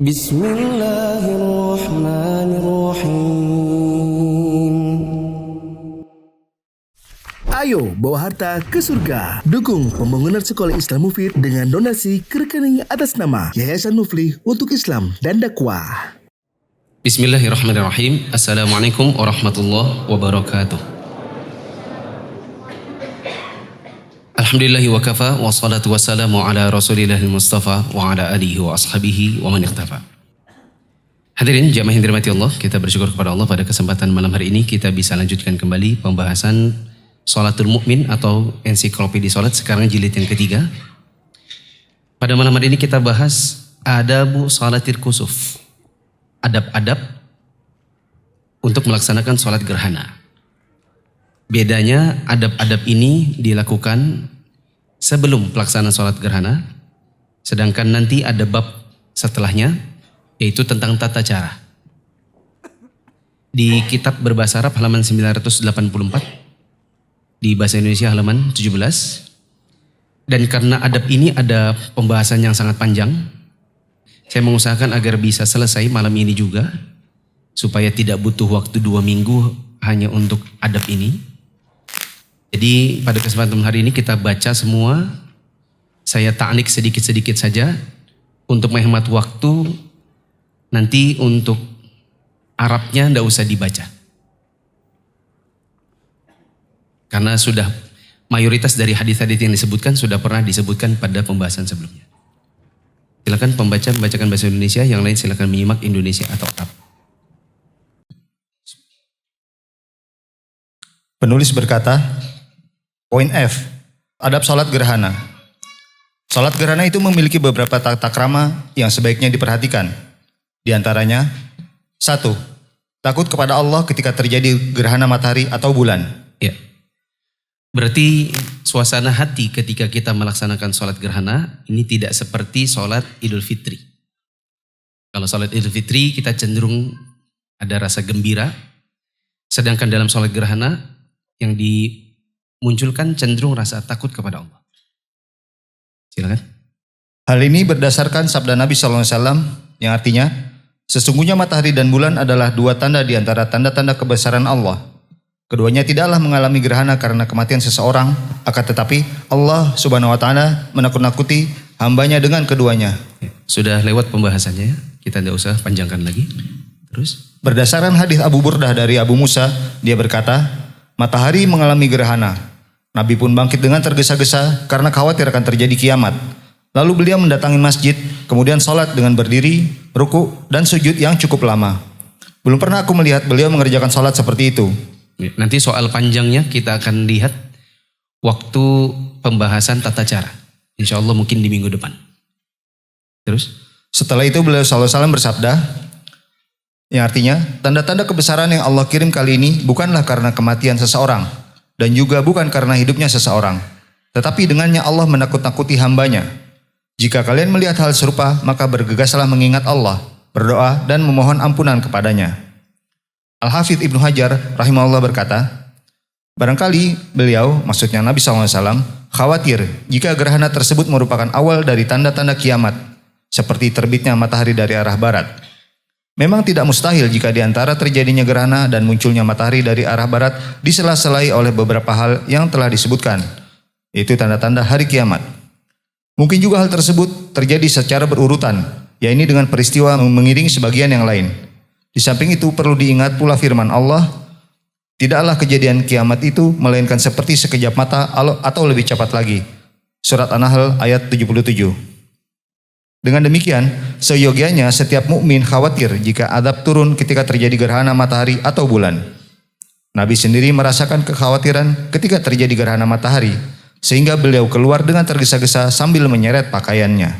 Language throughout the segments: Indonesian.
Bismillahirrahmanirrahim. Ayo bawa harta ke surga. Dukung pembangunan sekolah Islam Mufid dengan donasi ke rekening atas nama Yayasan Muflih untuk Islam dan Dakwah. Bismillahirrahmanirrahim. Assalamualaikum warahmatullahi wabarakatuh. Alhamdulillahi wa kafa wa salatu wassalamu ala rasulillahil mustafa wa ala alihi wa ashabihi wa man ikhtafa. Hadirin jamaah yang dirahmati Allah, kita bersyukur kepada Allah pada kesempatan malam hari ini kita bisa lanjutkan kembali pembahasan Sholatul Mukmin atau ensiklopedi sholat, sekarang jilid yang ketiga. Pada malam hari ini kita bahas adabu sholatil kusuf, adab-adab untuk melaksanakan sholat gerhana. Bedanya adab-adab ini dilakukan sebelum pelaksanaan sholat gerhana, sedangkan nanti ada bab setelahnya, yaitu tentang tata cara. Di kitab berbahasa Arab halaman 984, di bahasa Indonesia halaman 17. Dan karena adab ini ada pembahasan yang sangat panjang, saya mengusahakan agar bisa selesai malam ini juga, supaya tidak butuh waktu 2 minggu hanya untuk adab ini. Jadi pada kesempatan hari ini kita baca semua, saya ta'lik sedikit-sedikit saja untuk menghemat waktu. Nanti untuk Arabnya tidak usah dibaca, karena sudah mayoritas dari hadis-hadis yang disebutkan sudah pernah disebutkan pada pembahasan sebelumnya. Silakan pembaca membacakan bahasa Indonesia, yang lain silakan menyimak Indonesia atau Arab. Penulis berkata, poin F, adab sholat gerhana. Sholat gerhana itu memiliki beberapa tata krama yang sebaiknya diperhatikan. Di antaranya, 1. Takut kepada Allah ketika terjadi gerhana matahari atau bulan. Ya. Berarti suasana hati ketika kita melaksanakan sholat gerhana ini tidak seperti sholat Idul Fitri. Kalau sholat Idul Fitri kita cenderung ada rasa gembira, sedangkan dalam sholat gerhana yang dimunculkan cenderung rasa takut kepada Allah. Silakan. Hal ini berdasarkan sabda Nabi SAW yang artinya, sesungguhnya matahari dan bulan adalah 2 tanda di antara tanda-tanda kebesaran Allah. Keduanya tidaklah mengalami gerhana karena kematian seseorang, akan tetapi Allah Subhanahu wa Ta'ala menakut-nakuti hambanya dengan keduanya. Sudah lewat pembahasannya, kita tidak usah panjangkan lagi. Terus? Berdasarkan hadis Abu Burdah dari Abu Musa, dia berkata, matahari mengalami gerhana. Nabi pun bangkit dengan tergesa-gesa karena khawatir akan terjadi kiamat. Lalu beliau mendatangi masjid, kemudian sholat dengan berdiri, ruku, dan sujud yang cukup lama. Belum pernah aku melihat beliau mengerjakan sholat seperti itu. Nanti soal panjangnya kita akan lihat waktu pembahasan tata cara. Insya Allah mungkin di minggu depan. Terus? Setelah itu beliau SAW bersabda, yang artinya, tanda-tanda kebesaran yang Allah kirim kali ini bukanlah karena kematian seseorang, dan juga bukan karena hidupnya seseorang, tetapi dengannya Allah menakut-nakuti hambanya. Jika kalian melihat hal serupa, maka bergegaslah mengingat Allah, berdoa dan memohon ampunan kepadanya. Al-Hafidh Ibnu Hajar rahimahullah berkata, barangkali beliau, maksudnya Nabi SAW, khawatir jika gerhana tersebut merupakan awal dari tanda-tanda kiamat, seperti terbitnya matahari dari arah barat. Memang tidak mustahil jika di antara terjadinya gerhana dan munculnya matahari dari arah barat disela-selai oleh beberapa hal yang telah disebutkan, yaitu tanda-tanda hari kiamat. Mungkin juga hal tersebut terjadi secara berurutan, yaitu dengan peristiwa mengiringi sebagian yang lain. Di samping itu perlu diingat pula firman Allah, tidaklah kejadian kiamat itu melainkan seperti sekejap mata atau lebih cepat lagi. Surat An-Nahl ayat 77. Dengan demikian, seyogianya setiap mukmin khawatir jika adab turun ketika terjadi gerhana matahari atau bulan. Nabi sendiri merasakan kekhawatiran ketika terjadi gerhana matahari, sehingga beliau keluar dengan tergesa-gesa sambil menyeret pakaiannya.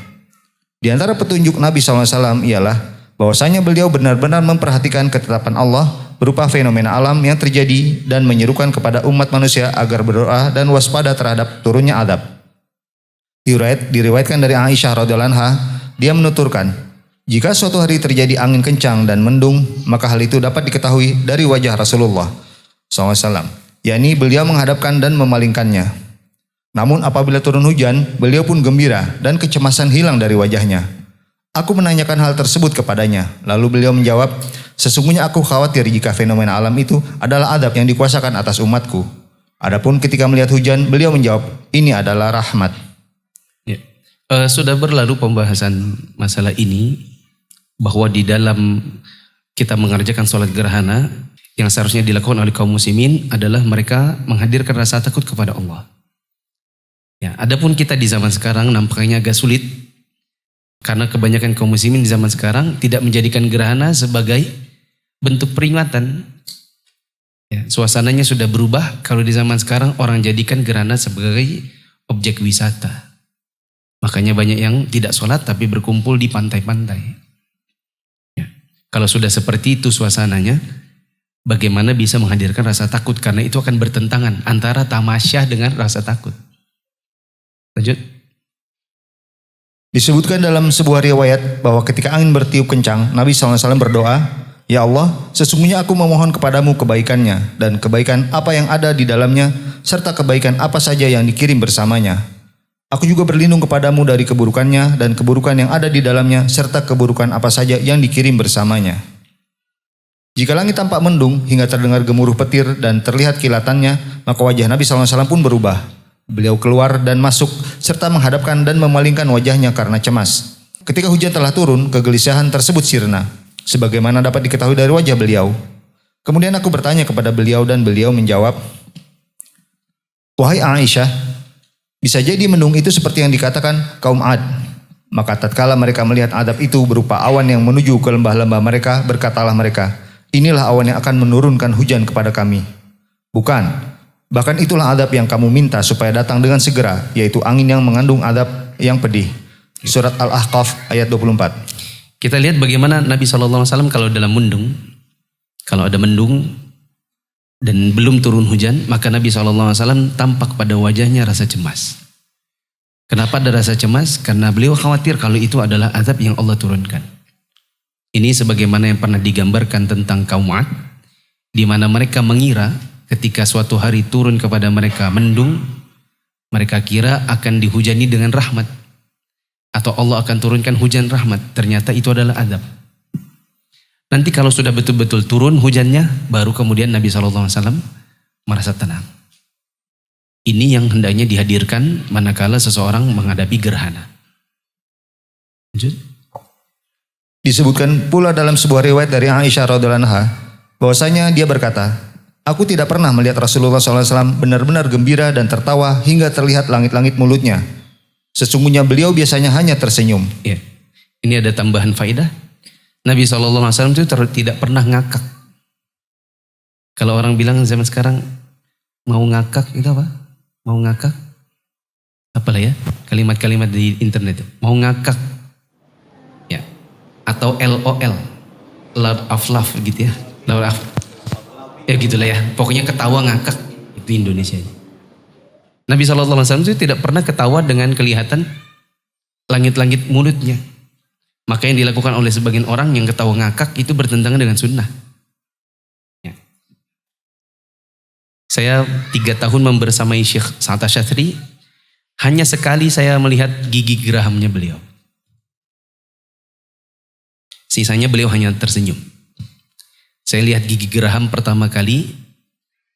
Di antara petunjuk Nabi SAW ialah bahwasanya beliau benar-benar memperhatikan ketetapan Allah berupa fenomena alam yang terjadi dan menyerukan kepada umat manusia agar berdoa dan waspada terhadap turunnya adab. Diriwayatkan dari Aisyah radhiyallahu anha, dia menuturkan, jika suatu hari terjadi angin kencang dan mendung, maka hal itu dapat diketahui dari wajah Rasulullah SAW, yakni beliau menghadapkan dan memalingkannya. Namun apabila turun hujan, beliau pun gembira dan kecemasan hilang dari wajahnya. Aku menanyakan hal tersebut kepadanya. Lalu beliau menjawab, sesungguhnya aku khawatir jika fenomena alam itu adalah adab yang dikuasakan atas umatku. Adapun ketika melihat hujan, beliau menjawab, ini adalah rahmat. Ya. Sudah berlalu pembahasan masalah ini, bahwa di dalam kita mengerjakan sholat gerhana, yang seharusnya dilakukan oleh kaum muslimin adalah mereka menghadirkan rasa takut kepada Allah. Ya, adapun kita di zaman sekarang nampaknya agak sulit, karena kebanyakan kaum muslimin di zaman sekarang tidak menjadikan gerhana sebagai bentuk peringatan. Ya, suasananya sudah berubah. Kalau di zaman sekarang orang jadikan gerhana sebagai objek wisata. Makanya banyak yang tidak sholat tapi berkumpul di pantai-pantai. Ya. Kalau sudah seperti itu suasananya, bagaimana bisa menghadirkan rasa takut? Karena itu akan bertentangan antara tamasya dengan rasa takut. Lanjut. Disebutkan dalam sebuah riwayat bahwa ketika angin bertiup kencang, Nabi SAW berdoa, ya Allah, sesungguhnya aku memohon kepadamu kebaikannya dan kebaikan apa yang ada di dalamnya serta kebaikan apa saja yang dikirim bersamanya. Aku juga berlindung kepadamu dari keburukannya dan keburukan yang ada di dalamnya serta keburukan apa saja yang dikirim bersamanya. Jika langit tampak mendung hingga terdengar gemuruh petir dan terlihat kilatannya, maka wajah Nabi SAW pun berubah. Beliau keluar dan masuk serta menghadapkan dan memalingkan wajahnya karena cemas. Ketika hujan telah turun, kegelisahan tersebut sirna, sebagaimana dapat diketahui dari wajah beliau. Kemudian aku bertanya kepada beliau dan beliau menjawab, wahai Aisyah, bisa jadi mendung itu seperti yang dikatakan kaum Ad. Maka tatkala mereka melihat adab itu berupa awan yang menuju ke lembah-lembah mereka, berkatalah mereka, inilah awan yang akan menurunkan hujan kepada kami. Bukan. Bahkan itulah adab yang kamu minta supaya datang dengan segera, yaitu angin yang mengandung adab yang pedih. Surat Al-Ahqaf ayat 24. Kita lihat bagaimana Nabi SAW kalau dalam mendung, kalau ada mendung dan belum turun hujan, maka Nabi SAW tampak pada wajahnya rasa cemas. Kenapa ada rasa cemas? Karena beliau khawatir kalau itu adalah azab yang Allah turunkan. Ini sebagaimana yang pernah digambarkan tentang kaum Ad, di mana mereka mengira ketika suatu hari turun kepada mereka mendung, mereka kira akan dihujani dengan rahmat. Atau Allah akan turunkan hujan rahmat. Ternyata itu adalah azab. Nanti kalau sudah betul-betul turun hujannya, baru kemudian Nabi SAW merasa tenang. Ini yang hendaknya dihadirkan manakala seseorang menghadapi gerhana. Lanjut. Disebutkan pula dalam sebuah riwayat dari Aisyah radhiyallahu anha, bahwasanya dia berkata, aku tidak pernah melihat Rasulullah SAW benar-benar gembira dan tertawa hingga terlihat langit-langit mulutnya. Sesungguhnya beliau biasanya hanya tersenyum. Ya. Ini ada tambahan faedah. Nabi SAW itu tidak pernah ngakak. Kalau orang bilang zaman sekarang mau ngakak itu apa? Mau ngakak? Apalah ya kalimat-kalimat di internet. Mau ngakak. Ya. Atau LOL. Loud of love gitu ya. Loud of. Ya gitulah ya. Pokoknya ketawa ngakak. Itu Indonesia. Nabi SAW itu tidak pernah ketawa dengan kelihatan langit-langit mulutnya. Maka yang dilakukan oleh sebagian orang yang ketawa ngakak itu bertentangan dengan sunnah. Ya. Saya 3 tahun membersamai Syekh Sa'ad Asy-Syadzili. Hanya sekali saya melihat gigi gerahamnya beliau. Sisanya beliau hanya tersenyum. Saya lihat gigi geraham pertama kali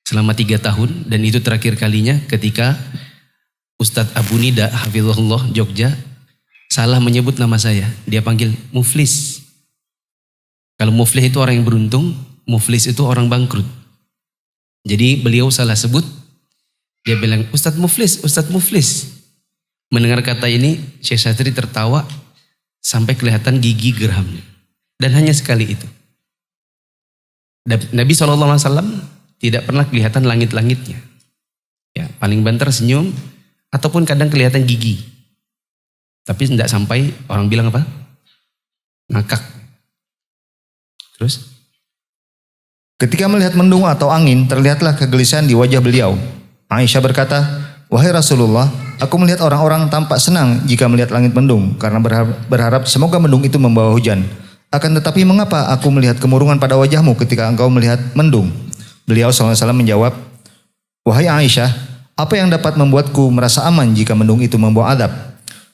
selama 3 tahun. Dan itu terakhir kalinya ketika Ustadz Abu Nida Hafizahullah Jogja salah menyebut nama saya. Dia panggil Muflis. Kalau Muflis itu orang yang beruntung, Muflis itu orang bangkrut. Jadi beliau salah sebut. Dia bilang Ustadz Muflis, Ustadz Muflis. Mendengar kata ini Syekh Syadzili tertawa sampai kelihatan gigi geramnya. Dan hanya sekali itu. Nabi SAW tidak pernah kelihatan langit-langitnya. Ya, paling banter senyum ataupun kadang kelihatan gigi. Tapi tidak sampai orang bilang apa? Ngakak. Terus? Ketika melihat mendung atau angin, terlihatlah kegelisahan di wajah beliau. Aisyah berkata, wahai Rasulullah, aku melihat orang-orang tampak senang jika melihat langit mendung, karena berharap semoga mendung itu membawa hujan. Akan tetapi mengapa aku melihat kemurungan pada wajahmu ketika engkau melihat mendung? Beliau SAW menjawab, wahai Aisyah, apa yang dapat membuatku merasa aman jika mendung itu membawa adab?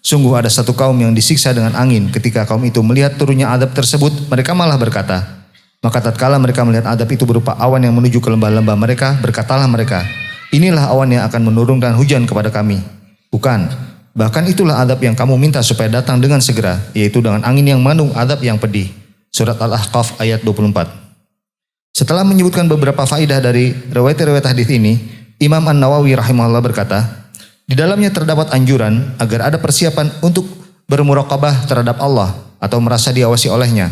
Sungguh ada satu kaum yang disiksa dengan angin. Ketika kaum itu melihat turunnya adab tersebut, mereka malah berkata, maka tatkala mereka melihat adab itu berupa awan yang menuju ke lembah-lembah mereka, berkatalah mereka, inilah awan yang akan menurunkan hujan kepada kami. Bukan, bahkan itulah adab yang kamu minta supaya datang dengan segera, yaitu dengan angin yang mengandung adab yang pedih. Surat Al-Ahqaf ayat 24. Setelah menyebutkan beberapa faidah dari riwayat-riwayat hadis ini, Imam An-Nawawi rahimahullah berkata, di dalamnya terdapat anjuran agar ada persiapan untuk bermuraqabah terhadap Allah atau merasa diawasi olehnya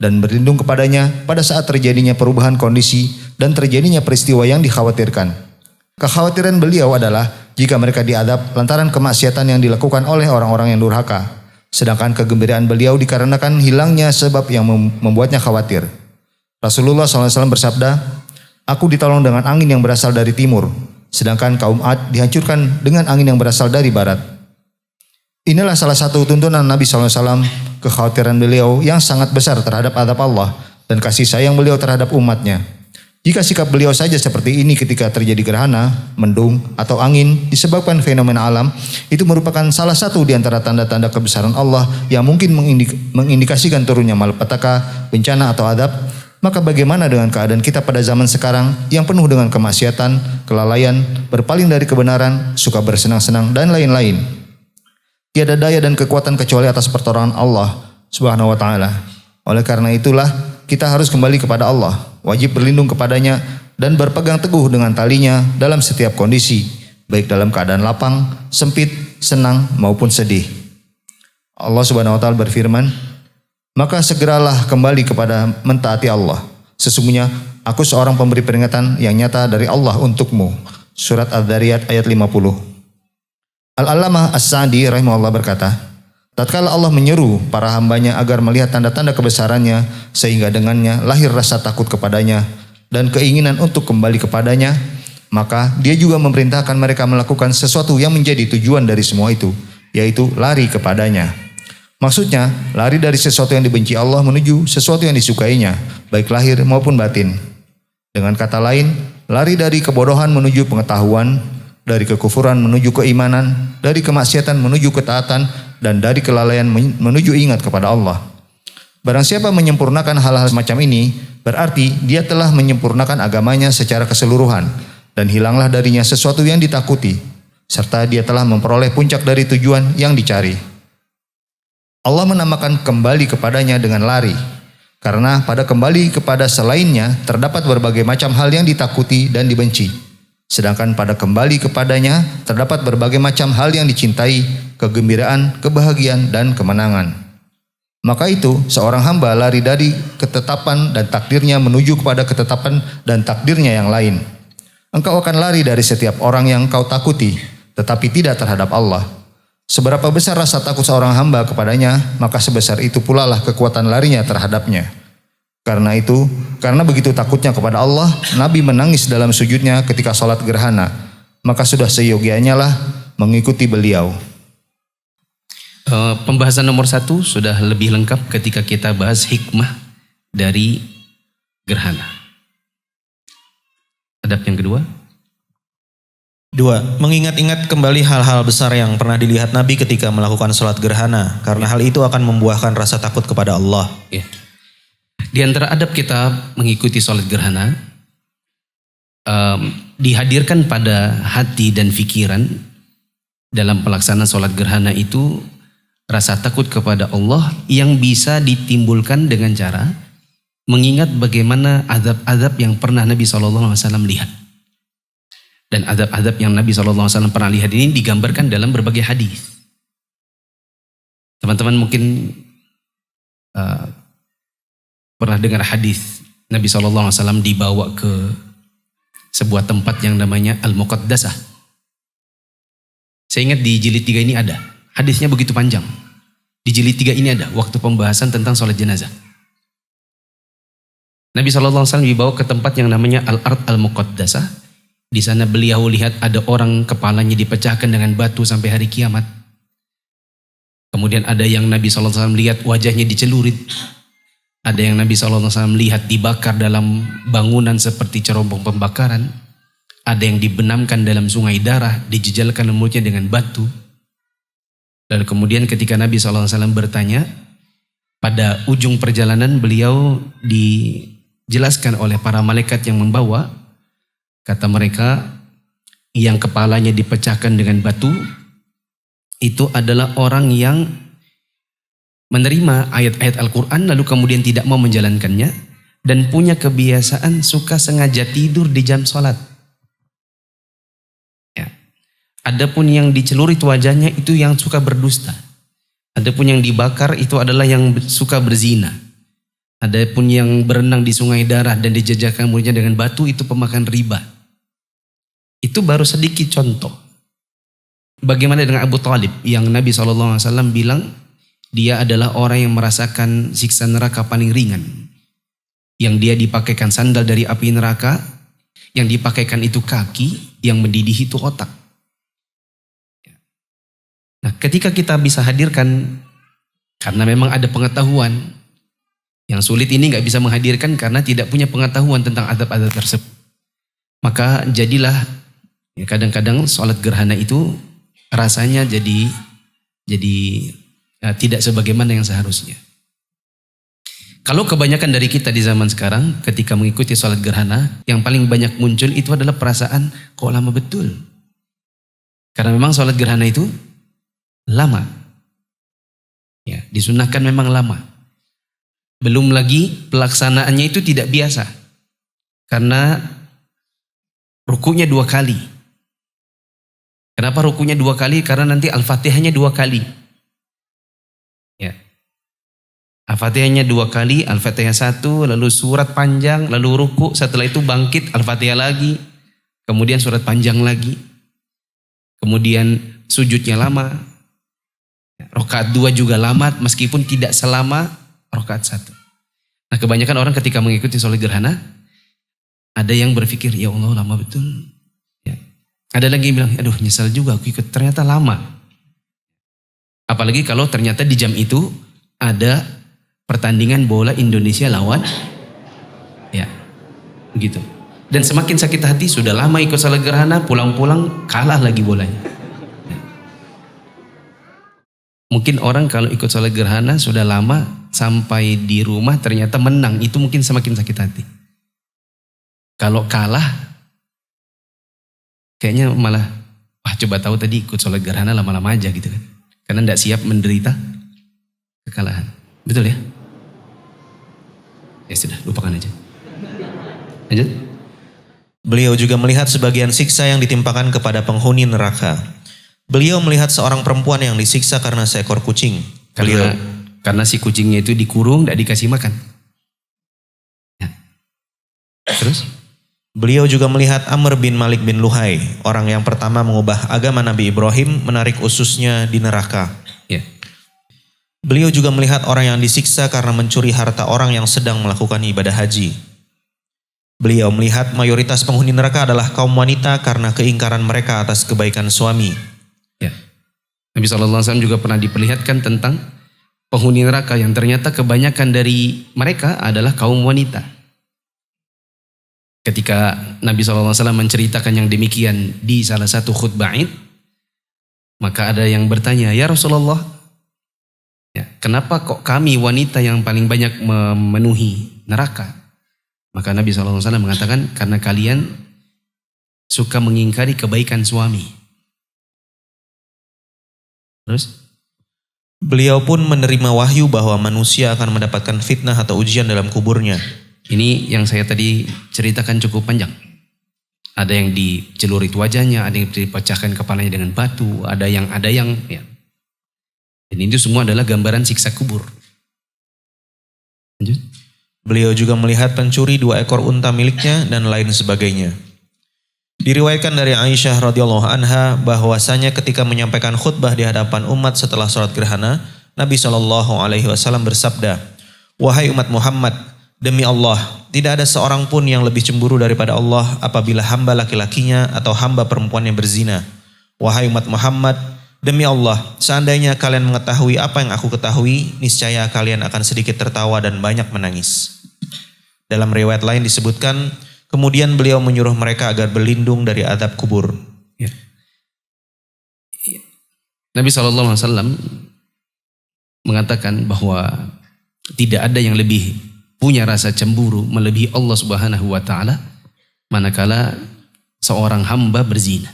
dan berlindung kepadanya pada saat terjadinya perubahan kondisi dan terjadinya peristiwa yang dikhawatirkan. Kekhawatiran beliau adalah jika mereka diadab lantaran kemaksiatan yang dilakukan oleh orang-orang yang durhaka. Sedangkan kegembiraan beliau dikarenakan hilangnya sebab yang membuatnya khawatir. Rasulullah SAW bersabda, aku ditolong dengan angin yang berasal dari timur, sedangkan kaum Ad dihancurkan dengan angin yang berasal dari barat. Inilah salah satu tuntunan Nabi SAW, kekhawatiran beliau yang sangat besar terhadap adab Allah dan kasih sayang beliau terhadap umatnya. Jika sikap beliau saja seperti ini ketika terjadi gerhana, mendung, atau angin disebabkan fenomena alam, itu merupakan salah satu di antara tanda-tanda kebesaran Allah yang mungkin mengindikasikan turunnya malapetaka, bencana atau adab. Maka bagaimana dengan keadaan kita pada zaman sekarang yang penuh dengan kemaksiatan, kelalaian, berpaling dari kebenaran, suka bersenang-senang, dan lain-lain. Tiada daya dan kekuatan kecuali atas pertolongan Allah Subhanahu wa Ta'ala. Oleh karena itulah kita harus kembali kepada Allah, wajib berlindung kepadanya dan berpegang teguh dengan talinya dalam setiap kondisi, baik dalam keadaan lapang, sempit, senang maupun sedih. Allah Subhanahu wa Ta'ala berfirman, maka segeralah kembali kepada mentaati Allah. Sesungguhnya aku seorang pemberi peringatan yang nyata dari Allah untukmu. Surat Ad-Dariyat ayat 50. Al-Allamah As-Sa'di rahimahullah berkata, tatkala Allah menyeru para hambanya agar melihat tanda-tanda kebesarannya sehingga dengannya lahir rasa takut kepadanya dan keinginan untuk kembali kepadanya, maka dia juga memerintahkan mereka melakukan sesuatu yang menjadi tujuan dari semua itu, yaitu lari kepadanya. Maksudnya, lari dari sesuatu yang dibenci Allah menuju sesuatu yang disukainya, baik lahir maupun batin. Dengan kata lain, lari dari kebodohan menuju pengetahuan, dari kekufuran menuju keimanan, dari kemaksiatan menuju ketaatan, dan dari kelalaian menuju ingat kepada Allah. Barang siapa menyempurnakan hal-hal semacam ini, berarti dia telah menyempurnakan agamanya secara keseluruhan, dan hilanglah darinya sesuatu yang ditakuti, serta dia telah memperoleh puncak dari tujuan yang dicari. Allah menamakan kembali kepadanya dengan lari, karena pada kembali kepada selainnya terdapat berbagai macam hal yang ditakuti dan dibenci. Sedangkan pada kembali kepadanya terdapat berbagai macam hal yang dicintai, kegembiraan, kebahagiaan, dan kemenangan. Maka itu seorang hamba lari dari ketetapan dan takdirnya menuju kepada ketetapan dan takdirnya yang lain. Engkau akan lari dari setiap orang yang kau takuti, tetapi tidak terhadap Allah. Seberapa besar rasa takut seorang hamba kepadanya, maka sebesar itu pula lah kekuatan larinya terhadapnya. Karena begitu takutnya kepada Allah, Nabi menangis dalam sujudnya ketika sholat gerhana. Maka sudah seyogianya lah mengikuti beliau. Pembahasan nomor 1 sudah lebih lengkap ketika kita bahas hikmah dari gerhana. Adab yang kedua. 2. Mengingat-ingat kembali hal-hal besar yang pernah dilihat Nabi ketika melakukan sholat gerhana. Karena hal itu akan membuahkan rasa takut kepada Allah. Ya. Di antara adab kita mengikuti sholat gerhana, dihadirkan pada hati dan pikiran dalam pelaksanaan sholat gerhana itu rasa takut kepada Allah yang bisa ditimbulkan dengan cara mengingat bagaimana adab-adab yang pernah Nabi SAW lihat. Dan adab-adab yang Nabi SAW pernah lihat ini digambarkan dalam berbagai hadis. Teman-teman mungkin pernah dengar hadis Nabi SAW dibawa ke sebuah tempat yang namanya Al-Muqaddasah. Saya ingat di jilid 3 ini ada. Hadisnya begitu panjang. Di jilid 3 ini ada waktu pembahasan tentang sholat jenazah. Nabi SAW dibawa ke tempat yang namanya Al-Ard Al-Muqaddasah. Di sana beliau lihat ada orang kepalanya dipecahkan dengan batu sampai hari kiamat. Kemudian ada yang Nabi SAW lihat wajahnya dicelurit. Ada yang Nabi SAW lihat dibakar dalam bangunan seperti cerobong pembakaran. Ada yang dibenamkan dalam sungai darah, dijejalkan mulutnya dengan batu. Lalu kemudian ketika Nabi SAW bertanya, pada ujung perjalanan beliau dijelaskan oleh para malaikat yang membawa, kata mereka, yang kepalanya dipecahkan dengan batu, itu adalah orang yang menerima ayat-ayat Al-Quran lalu kemudian tidak mau menjalankannya, dan punya kebiasaan suka sengaja tidur di jam sholat. Ya. Adapun yang dicelurit wajahnya itu yang suka berdusta. Adapun yang dibakar itu adalah yang suka berzina. Adapun yang berenang di sungai darah dan dijajakan mulutnya dengan batu itu pemakan riba. Itu baru sedikit contoh. Bagaimana dengan Abu Talib yang Nabi SAW bilang dia adalah orang yang merasakan siksa neraka paling ringan. Yang dia dipakaikan sandal dari api neraka, yang dipakaikan itu kaki, yang mendidih itu otak. Nah, ketika kita bisa hadirkan, karena memang ada pengetahuan, yang sulit ini nggak bisa menghadirkan karena tidak punya pengetahuan tentang adab-adab tersebut. Maka jadilah, ya kadang-kadang sholat gerhana itu rasanya jadi tidak sebagaimana yang seharusnya. Kalau kebanyakan dari kita di zaman sekarang, ketika mengikuti sholat gerhana, yang paling banyak muncul itu adalah perasaan, kok lama betul. Karena memang sholat gerhana itu lama. Ya, disunahkan memang lama. Belum lagi pelaksanaannya itu tidak biasa. Karena rukunya 2 kali. Kenapa rukunya 2 kali? Karena nanti Al-Fatihahnya 2 kali. Ya. Al-Fatihahnya 2 kali, Al-Fatihah 1, lalu surat panjang, lalu ruku, setelah itu bangkit, Al-Fatihah lagi, kemudian surat panjang lagi. Kemudian sujudnya lama. Rakaat 2 juga lama meskipun tidak selama rakaat 1. Nah, kebanyakan orang ketika mengikuti sholat gerhana ada yang berpikir, ya Allah lama betul. Ya. Ada lagi yang bilang, aduh nyesal juga aku ikut, ternyata lama. Apalagi kalau ternyata di jam itu ada pertandingan bola Indonesia lawan, ya begitu. Dan semakin sakit hati, sudah lama ikut sholat gerhana, pulang-pulang kalah lagi bolanya. Mungkin orang kalau ikut sholat gerhana sudah lama sampai di rumah ternyata menang, itu mungkin semakin sakit hati. Kalau kalah kayaknya malah, wah coba tahu tadi ikut sholat gerhana lama-lama aja gitu kan. Karena tidak siap menderita kekalahan. Betul ya? Ya sudah, lupakan aja. Lanjut. Beliau juga melihat sebagian siksa yang ditimpakan kepada penghuni neraka. Beliau melihat seorang perempuan yang disiksa karena seekor kucing. Karena si kucingnya itu dikurung, tidak dikasih makan. Ya. Terus? Beliau juga melihat Amr bin Malik bin Luhai, orang yang pertama mengubah agama Nabi Ibrahim, menarik ususnya di neraka. Ya. Beliau juga melihat orang yang disiksa karena mencuri harta orang yang sedang melakukan ibadah haji. Beliau melihat mayoritas penghuni neraka adalah kaum wanita karena keingkaran mereka atas kebaikan suami. Ya. Nabi SAW juga pernah diperlihatkan tentang penghuni neraka yang ternyata kebanyakan dari mereka adalah kaum wanita. Ketika Nabi SAW menceritakan yang demikian di salah satu khutbah Id, maka ada yang bertanya, ya Rasulullah, ya, kenapa kok kami wanita yang paling banyak memenuhi neraka? Maka Nabi SAW mengatakan, karena kalian suka mengingkari kebaikan suami. Terus? Beliau pun menerima wahyu bahwa manusia akan mendapatkan fitnah atau ujian dalam kuburnya. Ini yang saya tadi ceritakan cukup panjang. Ada yang dicelurit wajahnya, ada yang dipecahkan kepalanya dengan batu, ada yang ya. Dan itu semua adalah gambaran siksa kubur. Lanjut. Beliau juga melihat pencuri 2 ekor unta miliknya dan lain sebagainya. Diriwayatkan dari Aisyah radhiyallahu anha bahwasanya ketika menyampaikan khutbah di hadapan umat setelah sholat gerhana, Nabi SAW bersabda, "Wahai umat Muhammad, demi Allah, tidak ada seorang pun yang lebih cemburu daripada Allah apabila hamba laki-lakinya atau hamba perempuannya berzina. Wahai umat Muhammad, demi Allah, seandainya kalian mengetahui apa yang aku ketahui, niscaya kalian akan sedikit tertawa dan banyak menangis." Dalam riwayat lain disebutkan, kemudian beliau menyuruh mereka agar berlindung dari azab kubur. Ya. Nabi SAW mengatakan bahwa tidak ada yang lebih punya rasa cemburu melebihi Allah Subhanahu wa taala manakala seorang hamba berzina.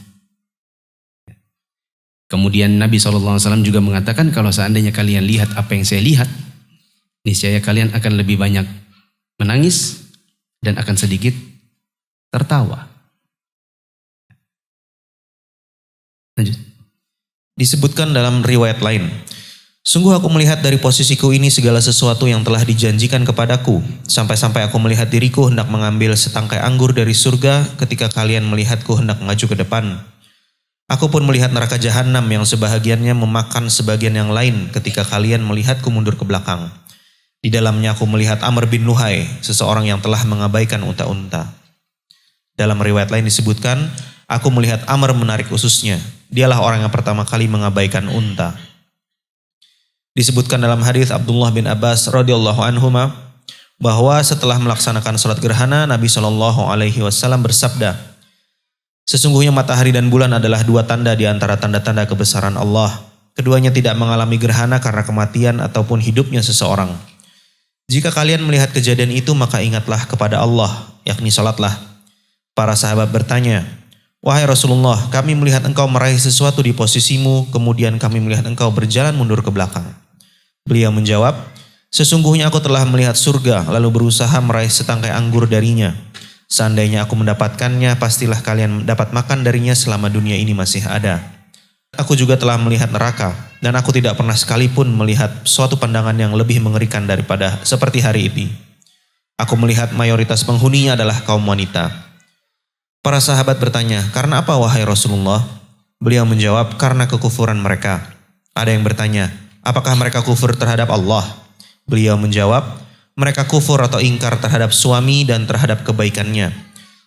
Kemudian Nabi SAW juga mengatakan kalau seandainya kalian lihat apa yang saya lihat, niscaya kalian akan lebih banyak menangis dan akan sedikit tertawa. Lanjut. Disebutkan dalam riwayat lain, sungguh aku melihat dari posisiku ini segala sesuatu yang telah dijanjikan kepadaku, sampai-sampai aku melihat diriku hendak mengambil setangkai anggur dari surga ketika kalian melihatku hendak maju ke depan. Aku pun melihat neraka jahanam yang sebahagiannya memakan sebagian yang lain ketika kalian melihatku mundur ke belakang. Di dalamnya aku melihat Amr bin Luhai, seseorang yang telah mengabaikan unta-unta. Dalam riwayat lain disebutkan, aku melihat Amr menarik ususnya. Dialah orang yang pertama kali mengabaikan unta. Disebutkan dalam hadis Abdullah bin Abbas radhiyallahu anhuma bahwa setelah melaksanakan salat gerhana, Nabi SAW bersabda, sesungguhnya matahari dan bulan adalah dua tanda di antara tanda-tanda kebesaran Allah. Keduanya tidak mengalami gerhana karena kematian ataupun hidupnya seseorang. Jika kalian melihat kejadian itu, maka ingatlah kepada Allah, yakni salatlah. Para sahabat bertanya, wahai Rasulullah, kami melihat engkau meraih sesuatu di posisimu, kemudian kami melihat engkau berjalan mundur ke belakang. Beliau menjawab, sesungguhnya aku telah melihat surga, lalu berusaha meraih setangkai anggur darinya. Seandainya aku mendapatkannya, pastilah kalian dapat makan darinya selama dunia ini masih ada. Aku juga telah melihat neraka, dan aku tidak pernah sekalipun melihat suatu pandangan yang lebih mengerikan daripada seperti hari ini. Aku melihat mayoritas penghuninya adalah kaum wanita. Para sahabat bertanya, karena apa wahai Rasulullah? Beliau menjawab, karena kekufuran mereka. Ada yang bertanya, apakah mereka kufur terhadap Allah? Beliau menjawab, mereka kufur atau ingkar terhadap suami dan terhadap kebaikannya.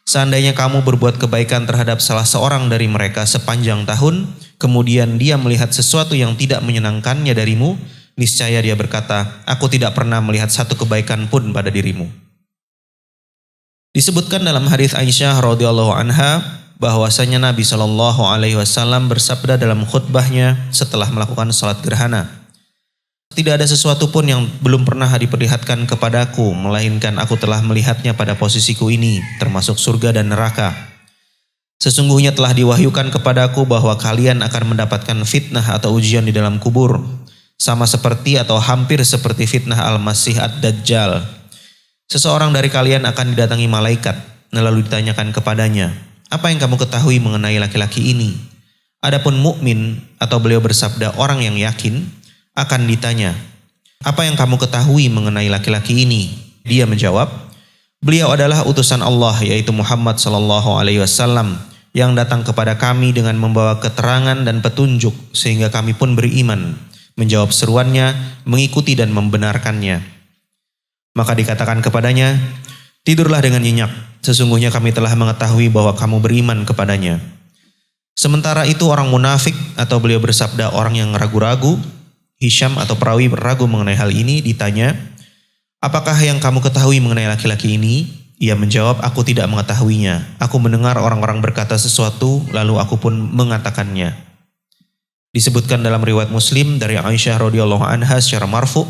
Seandainya kamu berbuat kebaikan terhadap salah seorang dari mereka sepanjang tahun, kemudian dia melihat sesuatu yang tidak menyenangkannya darimu, niscaya dia berkata, aku tidak pernah melihat satu kebaikan pun pada dirimu. Disebutkan dalam hadis Aisyah radhiyallahu anha bahwasanya Nabi SAW bersabda dalam khutbahnya setelah melakukan salat gerhana, tidak ada sesuatu pun yang belum pernah diperlihatkan kepadaku, melainkan aku telah melihatnya pada posisiku ini, termasuk surga dan neraka. Sesungguhnya telah diwahyukan kepadaku bahwa kalian akan mendapatkan fitnah atau ujian di dalam kubur, sama seperti atau hampir seperti fitnah Al-Masih Ad-Dajjal. Seseorang dari kalian akan didatangi malaikat, lalu ditanyakan kepadanya, apa yang kamu ketahui mengenai laki-laki ini? Adapun mukmin atau beliau bersabda orang yang yakin, akan ditanya, apa yang kamu ketahui mengenai laki-laki ini? Dia menjawab, beliau adalah utusan Allah yaitu Muhammad SAW yang datang kepada kami dengan membawa keterangan dan petunjuk sehingga kami pun beriman, menjawab seruannya, mengikuti dan membenarkannya. Maka dikatakan kepadanya, tidurlah dengan nyenyak, sesungguhnya kami telah mengetahui bahwa kamu beriman kepadanya. Sementara itu orang munafik atau beliau bersabda orang yang ragu-ragu, Hisham atau perawi ragu mengenai hal ini ditanya, apakah yang kamu ketahui mengenai laki-laki ini? Ia menjawab, aku tidak mengetahuinya. Aku mendengar orang-orang berkata sesuatu, lalu aku pun mengatakannya. Disebutkan dalam riwayat Muslim dari Aisyah radhiyallahu anha secara marfu,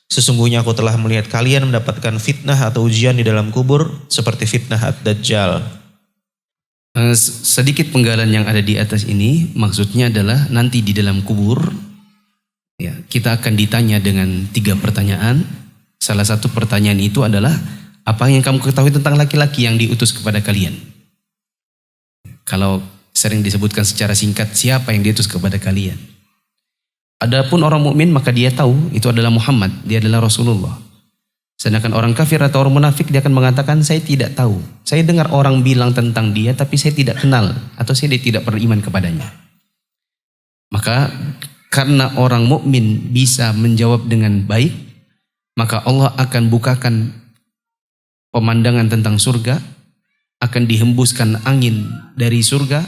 sesungguhnya aku telah melihat kalian mendapatkan fitnah atau ujian di dalam kubur seperti fitnah Ad-Dajjal. Sedikit penggalan yang ada di atas ini maksudnya adalah nanti di dalam kubur, ya, kita akan ditanya dengan 3 pertanyaan. Salah satu pertanyaan itu adalah, apa yang kamu ketahui tentang laki-laki yang diutus kepada kalian? Kalau sering disebutkan secara singkat, siapa yang diutus kepada kalian? Adapun orang mukmin maka dia tahu itu adalah Muhammad, dia adalah Rasulullah. Sedangkan orang kafir atau orang munafik dia akan mengatakan, saya tidak tahu. Saya dengar orang bilang tentang dia tapi saya tidak kenal atau saya tidak beriman kepadanya. Maka karena orang mukmin bisa menjawab dengan baik, maka Allah akan bukakan pemandangan tentang surga, akan dihembuskan angin dari surga,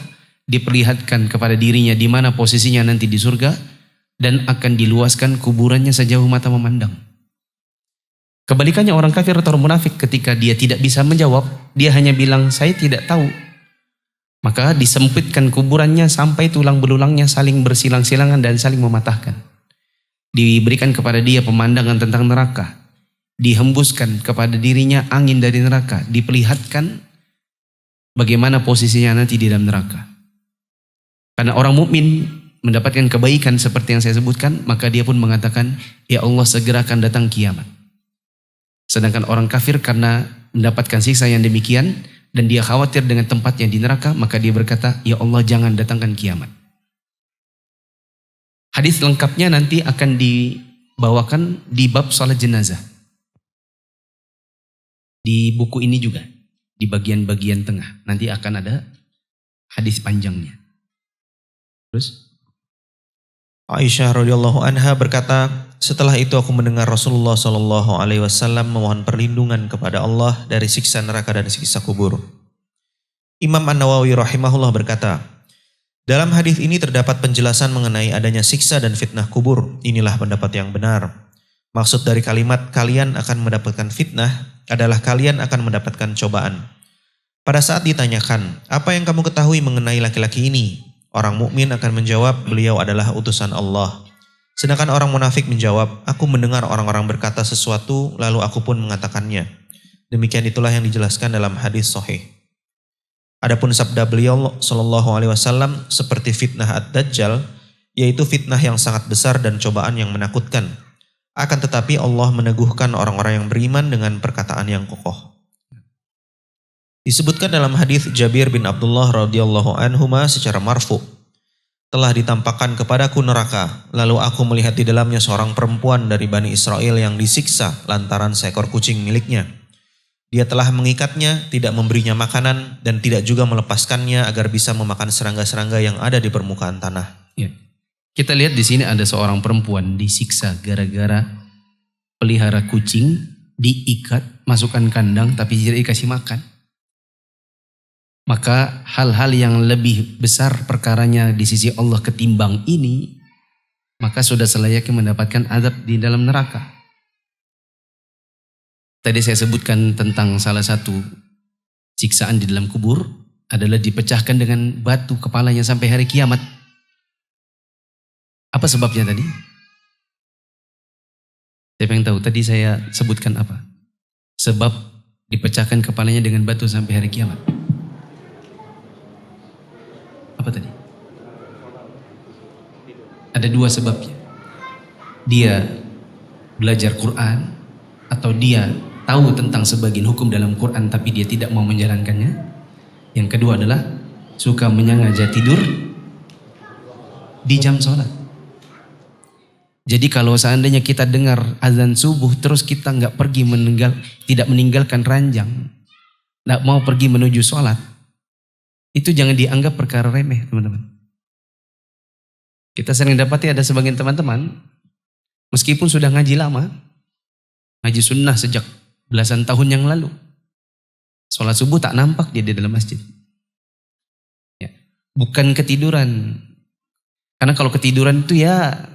diperlihatkan kepada dirinya di mana posisinya nanti di surga, dan akan diluaskan kuburannya sejauh mata memandang. Kebalikannya orang kafir atau orang munafik ketika dia tidak bisa menjawab, dia hanya bilang saya tidak tahu. Maka disempitkan kuburannya sampai tulang belulangnya saling bersilang-silangan dan saling mematahkan. Diberikan kepada dia pemandangan tentang neraka. Dihembuskan kepada dirinya angin dari neraka. Diperlihatkan bagaimana posisinya nanti di dalam neraka. Karena orang mukmin mendapatkan kebaikan seperti yang saya sebutkan, maka dia pun mengatakan, ya Allah segera akan datang kiamat. Sedangkan orang kafir karena mendapatkan siksa yang demikian, dan dia khawatir dengan tempatnya di neraka, maka dia berkata, ya Allah jangan datangkan kiamat. Hadis lengkapnya nanti akan dibawakan di bab salat jenazah. Di buku ini juga, di bagian-bagian tengah, nanti akan ada hadis panjangnya. Terus? Aisyah radhiyallahu anha berkata, setelah itu aku mendengar Rasulullah Shallallahu Alaihi Wasallam memohon perlindungan kepada Allah dari siksa neraka dan siksa kubur. Imam An-Nawawi rahimahullah berkata, dalam hadis ini terdapat penjelasan mengenai adanya siksa dan fitnah kubur. Inilah pendapat yang benar. Maksud dari kalimat kalian akan mendapatkan fitnah adalah kalian akan mendapatkan cobaan. Pada saat ditanyakan, apa yang kamu ketahui mengenai laki-laki ini? Orang mukmin akan menjawab, beliau adalah utusan Allah. Sedangkan orang munafik menjawab, aku mendengar orang-orang berkata sesuatu, lalu aku pun mengatakannya. Demikian itulah yang dijelaskan dalam hadis sahih. Adapun sabda beliau Shallallahu Alaihi Wasallam seperti fitnah ad-dajjal, yaitu fitnah yang sangat besar dan cobaan yang menakutkan. Akan tetapi Allah meneguhkan orang-orang yang beriman dengan perkataan yang kokoh. Disebutkan dalam hadis Jabir bin Abdullah radhiyallahu anhuma secara marfu, telah ditampakkan kepadaku neraka, lalu aku melihat di dalamnya seorang perempuan dari Bani Israel yang disiksa lantaran seekor kucing miliknya. Dia telah mengikatnya, tidak memberinya makanan, dan tidak juga melepaskannya agar bisa memakan serangga-serangga yang ada di permukaan tanah. Ya. Kita lihat di sini ada seorang perempuan disiksa gara-gara pelihara kucing, diikat, masukkan kandang, tapi tidak dikasih makan. Maka hal-hal yang lebih besar perkaranya di sisi Allah ketimbang ini, maka sudah selayaknya mendapatkan azab di dalam neraka. Tadi saya sebutkan tentang salah satu siksaan di dalam kubur adalah dipecahkan dengan batu kepalanya sampai hari kiamat. Apa sebabnya tadi? Saya pengen tahu, tadi saya sebutkan apa? Sebab dipecahkan kepalanya dengan batu sampai hari kiamat. Apa tadi? Ada dua sebabnya. Dia belajar Quran atau dia tahu tentang sebagian hukum dalam Quran tapi dia tidak mau menjalankannya. Yang kedua adalah suka menyengaja tidur di jam sholat. Jadi kalau seandainya kita dengar azan subuh terus kita nggak pergi tidak meninggalkan ranjang, nggak mau pergi menuju sholat, itu jangan dianggap perkara remeh, teman-teman. Kita sering dapati ada sebagian teman-teman, meskipun sudah ngaji lama, ngaji sunnah sejak belasan tahun yang lalu, sholat subuh tak nampak dia di dalam masjid. Ya. Bukan ketiduran. Karena kalau ketiduran itu ya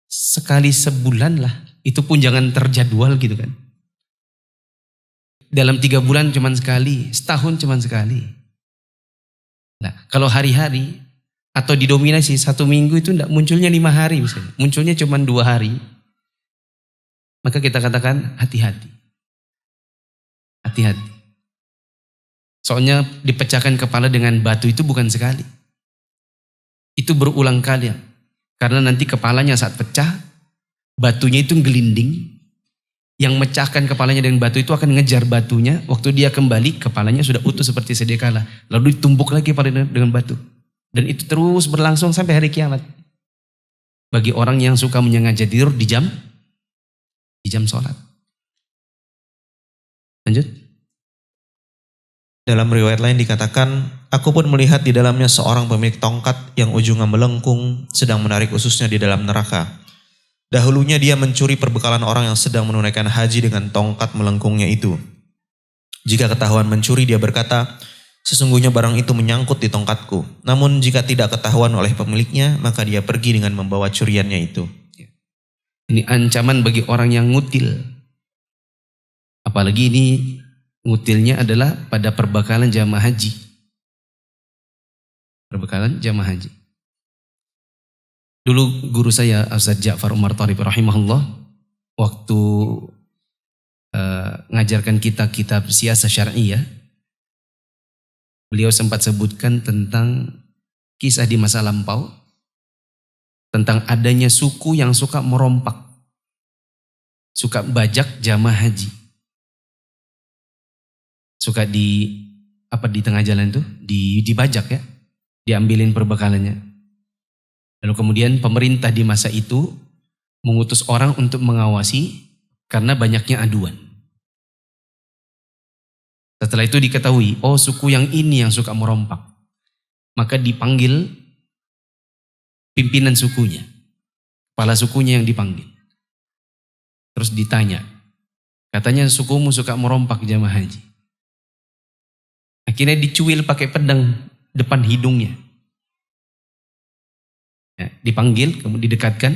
sekali sebulan lah. Itu pun jangan terjadwal gitu kan. Dalam 3 bulan cuman sekali, setahun cuman sekali. Nah, kalau hari-hari atau didominasi 1 minggu itu enggak munculnya 5 hari misalnya, munculnya cuma 2 hari, maka kita katakan hati-hati. Hati-hati. Soalnya dipecahkan kepala dengan batu itu bukan sekali. Itu berulang kali. Karena nanti kepalanya saat pecah, batunya itu gelinding. Yang mecahkan kepalanya dengan batu itu akan ngejar batunya. Waktu dia kembali, kepalanya sudah utuh seperti sedia kala. Lalu ditumbuk lagi dengan batu. Dan itu terus berlangsung sampai hari kiamat. Bagi orang yang suka menyengaja tidur di jam sholat. Lanjut. Dalam riwayat lain dikatakan, aku pun melihat di dalamnya seorang pemilik tongkat yang ujungnya melengkung sedang menarik ususnya di dalam neraka. Dahulunya dia mencuri perbekalan orang yang sedang menunaikan haji dengan tongkat melengkungnya itu. Jika ketahuan mencuri, dia berkata, sesungguhnya barang itu menyangkut di tongkatku. Namun jika tidak ketahuan oleh pemiliknya, maka dia pergi dengan membawa curiannya itu. Ini ancaman bagi orang yang ngutil. Apalagi ini ngutilnya adalah pada perbekalan jamaah haji. Perbekalan jamaah haji. Dulu guru saya Ustaz Ja'far Umar Tharib rahimahullah waktu ngajarkan kita kitab Siyasah Syar'iyyah, beliau sempat sebutkan tentang kisah di masa lampau tentang adanya suku yang suka merompak, suka bajak jamaah haji. Suka di tengah jalan tuh dibajak ya, diambilin perbekalannya. Lalu kemudian pemerintah di masa itu mengutus orang untuk mengawasi karena banyaknya aduan. Setelah itu diketahui, oh suku yang ini yang suka merompak. Maka dipanggil pimpinan sukunya, kepala sukunya yang dipanggil. Terus ditanya, katanya sukumu suka merompak jamaah haji. Akhirnya dicuil pakai pedang depan hidungnya. Ya, dipanggil, kemudian didekatkan.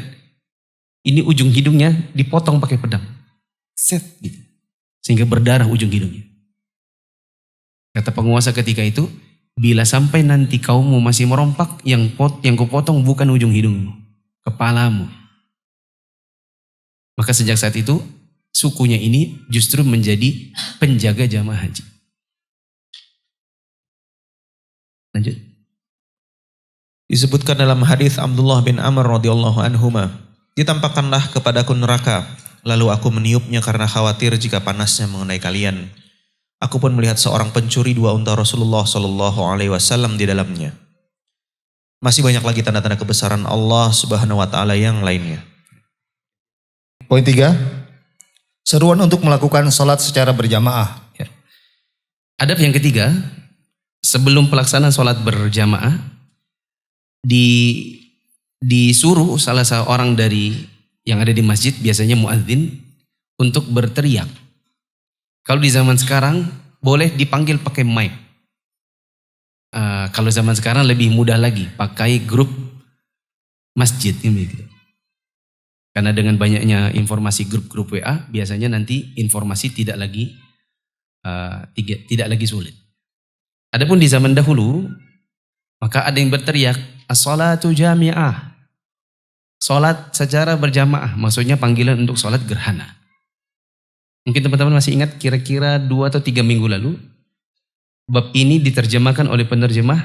Ini ujung hidungnya dipotong pakai pedang. Set gitu. Sehingga berdarah ujung hidungnya. Kata penguasa ketika itu, bila sampai nanti kaummu masih merompak, yang kupotong bukan ujung hidungmu, kepalamu. Maka sejak saat itu, sukunya ini justru menjadi penjaga jamaah haji. Lanjut. Disebutkan dalam hadis Abdullah bin Amr radhiyallahu anhuma, ditampakkanlah kepadaku neraka, lalu aku meniupnya karena khawatir jika panasnya mengenai kalian. Aku pun melihat seorang pencuri 2 unta Rasulullah Shallallahu Alaihi Wasallam di dalamnya. Masih banyak lagi tanda-tanda kebesaran Allah Subhanahu Wa Taala yang lainnya. Poin 3, seruan untuk melakukan sholat secara berjamaah. Ya. Adab yang ketiga, sebelum pelaksanaan sholat berjamaah, disuruh salah seorang dari yang ada di masjid, biasanya muadzin, untuk berteriak. Kalau di zaman sekarang boleh dipanggil pakai mic. Kalau zaman sekarang lebih mudah lagi, pakai grup masjid gitu. Karena dengan banyaknya informasi grup-grup WA, biasanya nanti informasi tidak lagi sulit. Adapun di zaman dahulu, maka ada yang berteriak, as-salatu jami'ah. Salat secara berjamaah, maksudnya panggilan untuk salat gerhana. Mungkin teman-teman masih ingat kira-kira 2 atau 3 minggu lalu, bab ini diterjemahkan oleh penerjemah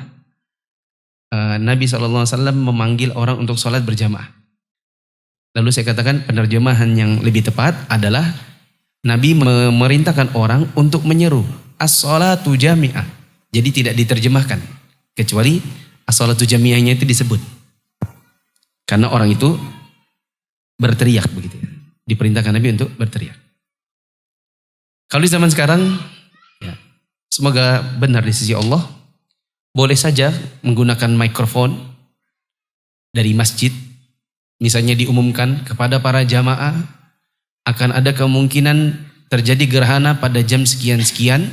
Nabi SAW memanggil orang untuk salat berjamaah. Lalu saya katakan penerjemahan yang lebih tepat adalah Nabi memerintahkan orang untuk menyeru as-salatu jami'ah. Jadi tidak diterjemahkan, kecuali as-salatu jami'ahnya itu disebut. Karena orang itu berteriak begitu. Diperintahkan Nabi untuk berteriak. Kalau di zaman sekarang, ya, semoga benar di sisi Allah, boleh saja menggunakan mikrofon dari masjid, misalnya diumumkan kepada para jamaah, akan ada kemungkinan terjadi gerhana pada jam sekian-sekian,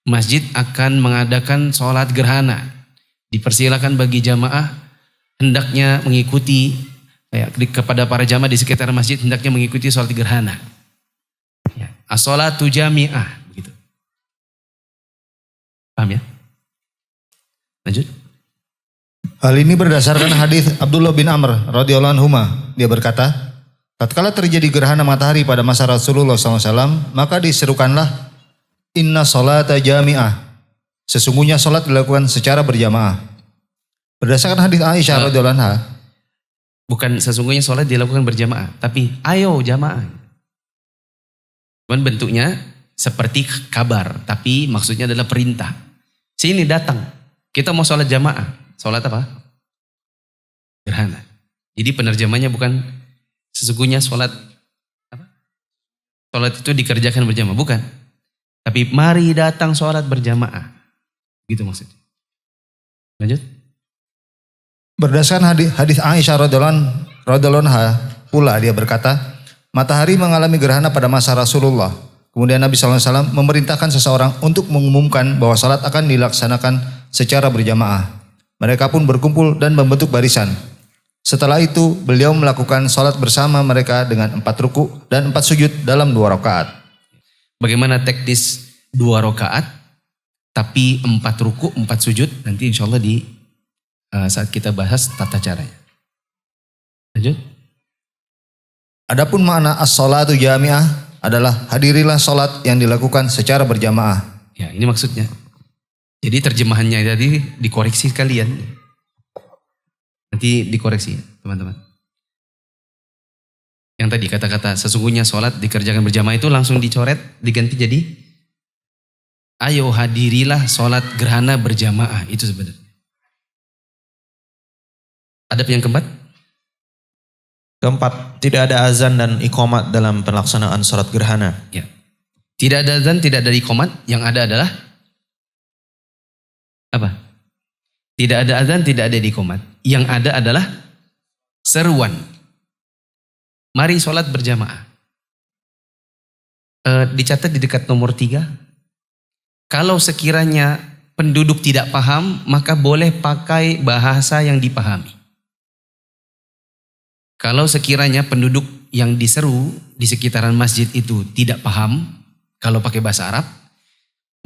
masjid akan mengadakan sholat gerhana. Dipersilakan bagi jamaah hendaknya mengikuti, kepada para jamaah di sekitar masjid hendaknya mengikuti sholat gerhana. Ya, as-salatu jami'ah begitu. Paham ya? Lanjut. Hal ini berdasarkan hadis Abdullah bin Amr radhiyallahu anhuma. Dia berkata, tatkala terjadi gerhana matahari pada masa Rasulullah SAW, maka diserukanlah inna sholata jami'ah. Sesungguhnya sholat dilakukan secara berjamaah. Berdasarkan hadis Aisyah radhiyallahu anha, bukan sesungguhnya sholat dilakukan berjamaah, tapi ayo jamaah. Cuman bentuknya seperti kabar, tapi maksudnya adalah perintah. Sini datang, kita mau sholat jamaah. Sholat apa? Gerhana. Jadi penerjemahnya bukan sesungguhnya sholat apa? Sholat itu dikerjakan berjamaah, bukan. Tapi mari datang sholat berjamaah. Gitu maksudnya. Lanjut. Berdasarkan hadis Aisyah radhiyallahu anha pula dia berkata, matahari mengalami gerhana pada masa Rasulullah. Kemudian Nabi SAW memerintahkan seseorang untuk mengumumkan bahwa salat akan dilaksanakan secara berjamaah. Mereka pun berkumpul dan membentuk barisan. Setelah itu beliau melakukan salat bersama mereka dengan 4 ruku dan 4 sujud dalam 2 rakaat. Bagaimana teknis 2 rakaat tapi 4 ruku 4 sujud, nanti insya Allah di saat kita bahas tata caranya. Lanjut. Adapun makna as-salatu jami'ah adalah hadirilah salat yang dilakukan secara berjamaah. Ya, ini maksudnya. Jadi terjemahannya tadi dikoreksi kalian. Nanti dikoreksi, teman-teman. Yang tadi kata-kata sesungguhnya sholat dikerjakan berjamaah itu langsung dicoret, diganti jadi ayo hadirilah sholat gerhana berjamaah. Itu sebenarnya. Adab yang keempat? Keempat, tidak ada azan dan iqamat dalam pelaksanaan sholat gerhana. Ya. Tidak ada azan, tidak ada iqamat. Yang ada adalah apa? Tidak ada azan, tidak ada iqamat. Yang ada adalah seruan. Mari sholat berjamaah. Dicatat di dekat nomor 3. Kalau sekiranya penduduk tidak paham, maka boleh pakai bahasa yang dipahami. Kalau sekiranya penduduk yang diseru di sekitaran masjid itu tidak paham, kalau pakai bahasa Arab,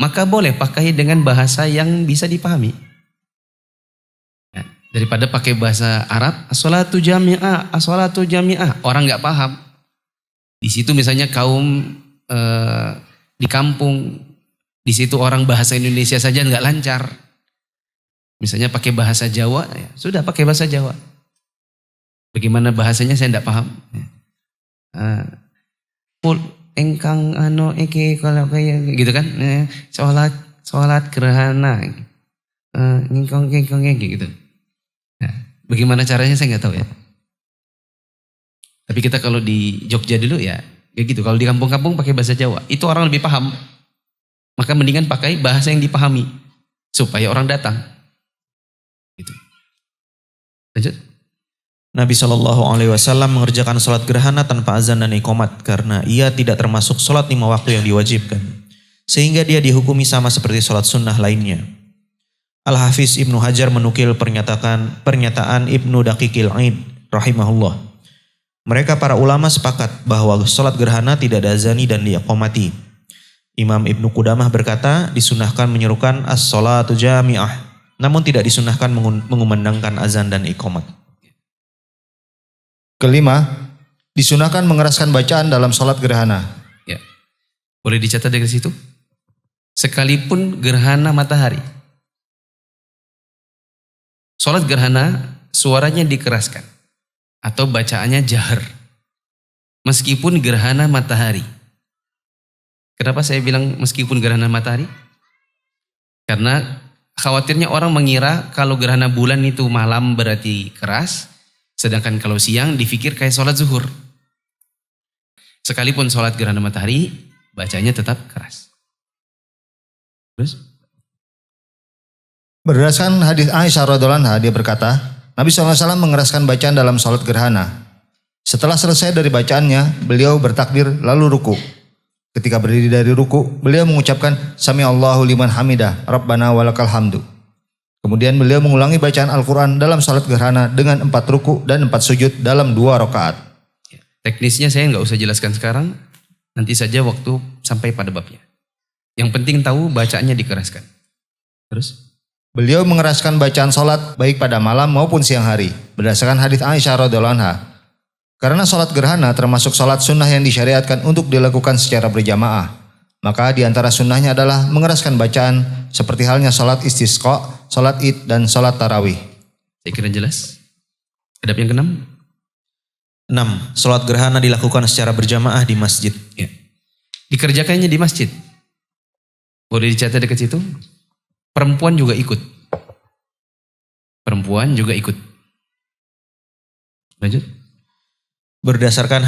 maka boleh pakai dengan bahasa yang bisa dipahami. Nah, daripada pakai bahasa Arab, as-salatu jami'ah, as-salatu jami'ah, orang nggak paham. Di situ misalnya kaum di kampung, di situ orang bahasa Indonesia saja nggak lancar. Misalnya pakai bahasa Jawa, ya sudah pakai bahasa Jawa. Bagaimana bahasanya saya tidak paham. Engkang kalau kayak gitu kan, sholat gerhana, ngingkong gitu. Nah, bagaimana caranya saya nggak tahu ya. Tapi kita kalau di Jogja dulu ya kayak gitu. Kalau di kampung-kampung pakai bahasa Jawa, itu orang lebih paham. Maka mendingan pakai bahasa yang dipahami supaya orang datang. Gitu. Lanjut. Nabi SAW mengerjakan sholat gerhana tanpa azan dan iqamat karena ia tidak termasuk sholat 5 waktu yang diwajibkan. Sehingga dia dihukumi sama seperti sholat sunnah lainnya. Al-Hafiz Ibnu Hajar menukil pernyataan Ibnu Daqiqil Aid rahimahullah. Mereka para ulama sepakat bahwa sholat gerhana tidak ada azani dan diiqamati. Imam Ibnu Qudamah berkata disunahkan menyerukan as-sholatu jami'ah, namun tidak disunahkan mengumandangkan azan dan iqamat. Kelima, disunahkan mengeraskan bacaan dalam sholat gerhana. Ya. Boleh dicatat dari situ? Sekalipun gerhana matahari. Sholat gerhana suaranya dikeraskan atau bacaannya jahar. Meskipun gerhana matahari. Kenapa saya bilang meskipun gerhana matahari? Karena khawatirnya orang mengira kalau gerhana bulan itu malam berarti keras. Sedangkan kalau siang dipikir kayak sholat zuhur. Sekalipun sholat gerhana matahari, bacanya tetap keras. Terus? Berdasarkan hadis Aisyah radhiyallahu anha, dia berkata, Nabi SAW mengeraskan bacaan dalam sholat gerhana. Setelah selesai dari bacaannya, beliau bertakbir lalu ruku. Ketika berdiri dari ruku, beliau mengucapkan Sami Allahu liman hamidah, Rabbana walakal hamdu. Kemudian beliau mengulangi bacaan Al-Quran dalam salat gerhana dengan 4 ruku dan 4 sujud dalam 2 rakaat. Teknisnya saya nggak usah jelaskan sekarang, nanti saja waktu sampai pada babnya. Yang penting tahu bacaannya dikeraskan. Terus? Beliau mengeraskan bacaan salat baik pada malam maupun siang hari, berdasarkan hadis Aisyah radhiyallahu anha. Karena salat gerhana termasuk salat sunnah yang disyariatkan untuk dilakukan secara berjamaah. Maka di antara sunnahnya adalah mengeraskan bacaan seperti halnya salat istisqa, salat id, dan salat tarawih. Saya kira jelas. Adab yang ke-6. 6. Salat gerhana dilakukan secara berjamaah di masjid. Ya. Dikerjakannya di masjid. Boleh dicatat dekat situ. Perempuan juga ikut. Perempuan juga ikut. Lanjut. Berdasarkan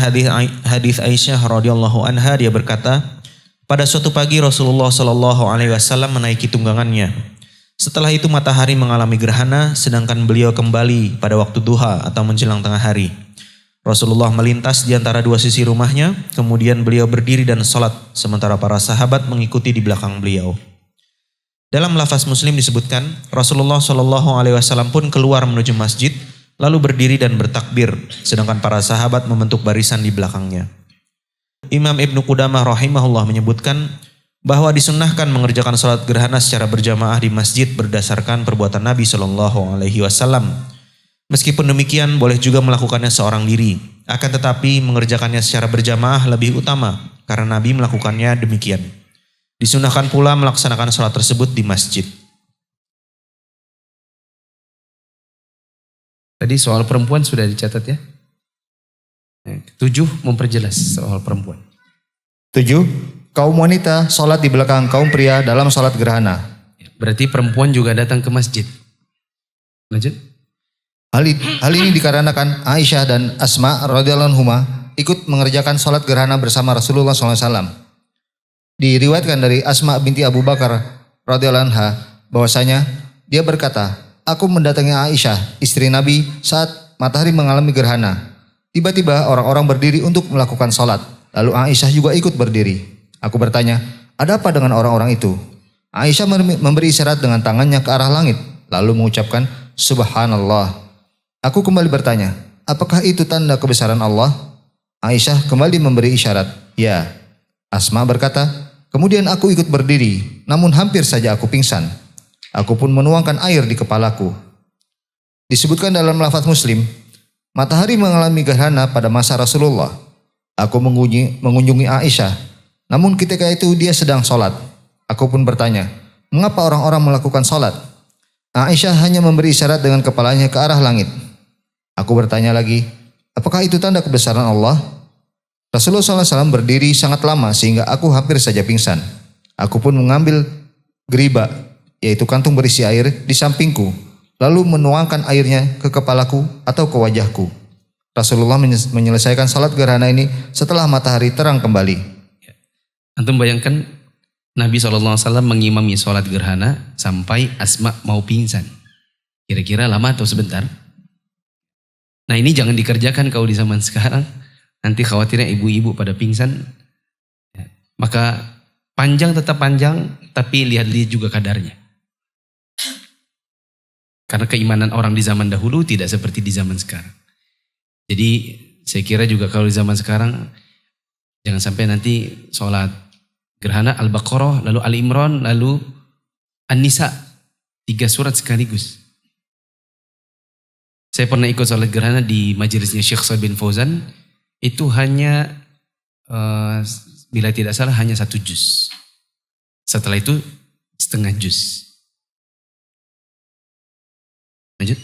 hadis Aisyah radhiyallahu anha, dia berkata, pada suatu pagi Rasulullah SAW menaiki tunggangannya. Setelah itu matahari mengalami gerhana, sedangkan beliau kembali pada waktu duha atau menjelang tengah hari. Rasulullah melintas di antara 2 sisi rumahnya, kemudian beliau berdiri dan sholat, sementara para sahabat mengikuti di belakang beliau. Dalam lafaz Muslim disebutkan, Rasulullah SAW pun keluar menuju masjid, lalu berdiri dan bertakbir, sedangkan para sahabat membentuk barisan di belakangnya. Imam Ibnu Qudamah rahimahullah menyebutkan, bahwa disunnahkan mengerjakan sholat gerhana secara berjamaah di masjid berdasarkan perbuatan Nabi Shallallahu Alaihi Wasallam. Meskipun demikian, boleh juga melakukannya seorang diri. Akan tetapi mengerjakannya secara berjamaah lebih utama karena Nabi melakukannya demikian. Disunnahkan pula melaksanakan sholat tersebut di masjid. Tadi soal perempuan sudah dicatat ya. 7 memperjelas soal perempuan. 7. Kaum wanita sholat di belakang kaum pria dalam sholat gerhana. Berarti perempuan juga datang ke masjid. Lanjut. Hal ini dikarenakan Aisyah dan Asma radhiyallahu anhuma ikut mengerjakan sholat gerhana bersama Rasulullah SAW. Diriwayatkan dari Asma binti Abu Bakar radhiyallahu anha bahwasanya dia berkata, aku mendatangi Aisyah, istri Nabi saat matahari mengalami gerhana. Tiba-tiba orang-orang berdiri untuk melakukan sholat. Lalu Aisyah juga ikut berdiri. Aku bertanya, ada apa dengan orang-orang itu? Aisyah memberi isyarat dengan tangannya ke arah langit. Lalu mengucapkan, Subhanallah. Aku kembali bertanya, apakah itu tanda kebesaran Allah? Aisyah kembali memberi isyarat, ya. Asma berkata, kemudian aku ikut berdiri, namun hampir saja aku pingsan. Aku pun menuangkan air di kepalaku. Disebutkan dalam lafaz Muslim, matahari mengalami gerhana pada masa Rasulullah. Aku mengunjungi Aisyah, namun ketika itu dia sedang sholat. Aku pun bertanya, mengapa orang-orang melakukan sholat? Aisyah hanya memberi isyarat dengan kepalanya ke arah langit. Aku bertanya lagi, apakah itu tanda kebesaran Allah? Rasulullah SAW berdiri sangat lama sehingga aku hampir saja pingsan. Aku pun mengambil geriba, yaitu kantung berisi air di sampingku, lalu menuangkan airnya ke kepalaku atau ke wajahku. Rasulullah menyelesaikan salat gerhana ini setelah matahari terang kembali. Antum bayangkan Nabi SAW mengimami sholat gerhana sampai Asma mau pingsan. Kira-kira lama atau sebentar? Nah ini jangan dikerjakan kalau di zaman sekarang. Nanti khawatirnya ibu-ibu pada pingsan. Maka panjang tetap panjang, tapi lihat-lihat juga kadarnya. Karena keimanan orang di zaman dahulu tidak seperti di zaman sekarang. Jadi saya kira juga kalau di zaman sekarang, jangan sampai nanti sholat gerhana Al-Baqarah, lalu Al-Imran, lalu An-Nisa. 3 surat sekaligus. Saya pernah ikut sholat gerhana di majelisnya Syekh Shalih bin Fauzan. Itu hanya, bila tidak salah hanya 1 juz. Setelah itu setengah juz. Lanjut.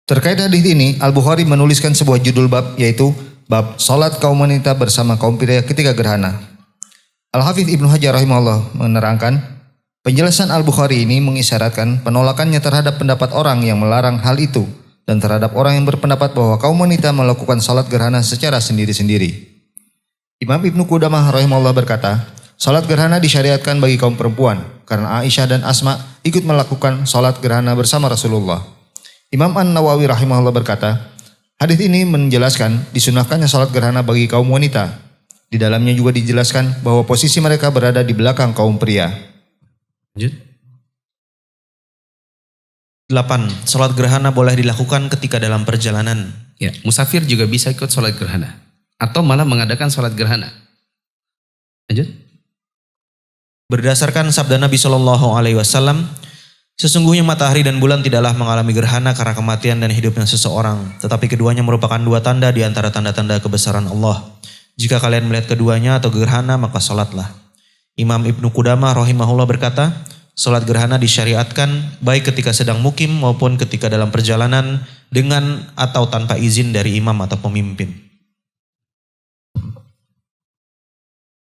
Terkait hadis ini, Al-Bukhari menuliskan sebuah judul bab, yaitu bab salat kaum wanita bersama kaum pria ketika gerhana. Al-Hafidz Ibnu Hajar rahimahullah menerangkan, penjelasan Al-Bukhari ini mengisyaratkan penolakannya terhadap pendapat orang yang melarang hal itu dan terhadap orang yang berpendapat bahwa kaum wanita melakukan salat gerhana secara sendiri-sendiri. Imam Ibnu Qudamah rahimahullah berkata, salat gerhana disyariatkan bagi kaum perempuan karena Aisyah dan Asma ikut melakukan salat gerhana bersama Rasulullah. Imam An-Nawawi rahimahullah berkata, hadis ini menjelaskan disunahkannya salat gerhana bagi kaum wanita. Di dalamnya juga dijelaskan bahwa posisi mereka berada di belakang kaum pria. Lanjut. 8. Salat gerhana boleh dilakukan ketika dalam perjalanan. Ya, musafir juga bisa ikut sholat gerhana. Atau malah mengadakan sholat gerhana. Lanjut. Berdasarkan sabda Nabi Shallallahu Alaihi Wasallam, sesungguhnya matahari dan bulan tidaklah mengalami gerhana karena kematian dan hidupnya seseorang, tetapi keduanya merupakan 2 tanda di antara tanda-tanda kebesaran Allah. Jika kalian melihat keduanya atau gerhana, maka sholatlah. Imam Ibnu Qudamah rahimahullah berkata, sholat gerhana disyariatkan baik ketika sedang mukim maupun ketika dalam perjalanan dengan atau tanpa izin dari imam atau pemimpin.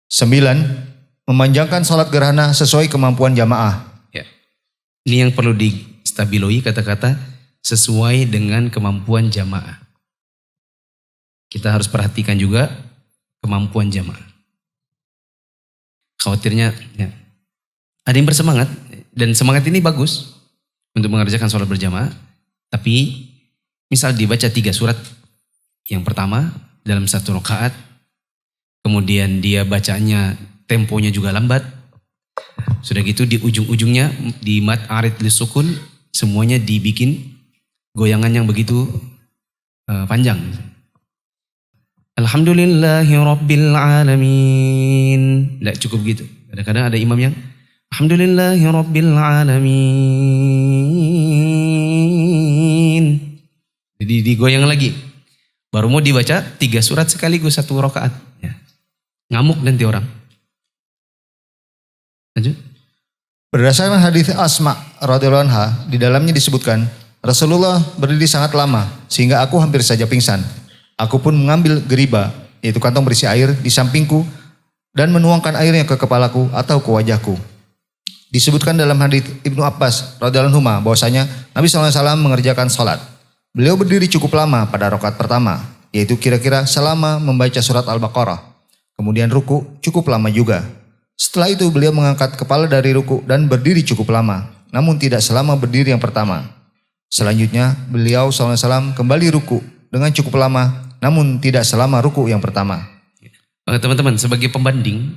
9. Memanjangkan sholat gerhana sesuai kemampuan jamaah. Ya. Ini yang perlu distabiloi kata-kata sesuai dengan kemampuan jamaah. Kita harus perhatikan juga kemampuan jamaah. Khawatirnya ya, ada yang bersemangat dan semangat ini bagus untuk mengerjakan sholat berjamaah. Tapi misal dibaca 3 surat. Yang pertama dalam 1 rakaat. Kemudian dia bacanya temponya juga lambat. Sudah gitu di ujung-ujungnya di mat arid lisukun semuanya dibikin goyangan yang begitu panjang. Alhamdulillahi Rabbil Alamin. Tidak cukup gitu. Kadang-kadang ada imam yang Alhamdulillahirrabbilalamin. Jadi digoyang lagi. Baru mau dibaca 3 surat sekaligus 1 rakaat. Ya. Ngamuk nanti orang. Lanjut. Berdasarkan hadis Asma radhiyallahu anha, di dalamnya disebutkan Rasulullah berdiri sangat lama sehingga aku hampir saja pingsan. Aku pun mengambil geriba, yaitu kantong berisi air di sampingku dan menuangkan airnya ke kepalaku atau ke wajahku. Disebutkan dalam hadis Ibnu Abbas radhiyallahu anhu bahwasanya Nabi SAW mengerjakan salat. Beliau berdiri cukup lama pada rakaat pertama, yaitu kira-kira selama membaca surat Al-Baqarah. Kemudian ruku cukup lama juga. Setelah itu beliau mengangkat kepala dari ruku dan berdiri cukup lama, namun tidak selama berdiri yang pertama. Selanjutnya beliau SAW kembali ruku dengan cukup lama, namun tidak selama ruku yang pertama. Teman-teman, sebagai pembanding,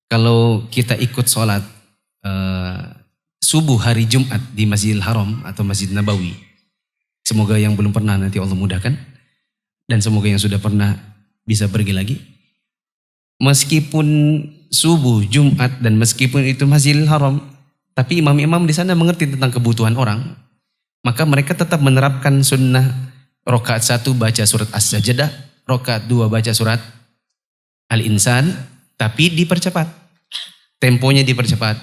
kalau kita ikut sholat subuh hari Jumat di Masjidil Haram atau Masjid Nabawi, semoga yang belum pernah nanti Allah mudahkan, dan semoga yang sudah pernah bisa pergi lagi. Meskipun subuh Jumat dan meskipun itu Masjidil Haram, tapi imam-imam di sana mengerti tentang kebutuhan orang, maka mereka tetap menerapkan sunnah rakaat 1 baca surat As-Sajdah, rakaat 2 baca surat Al-Insan, tapi dipercepat. Temponya dipercepat.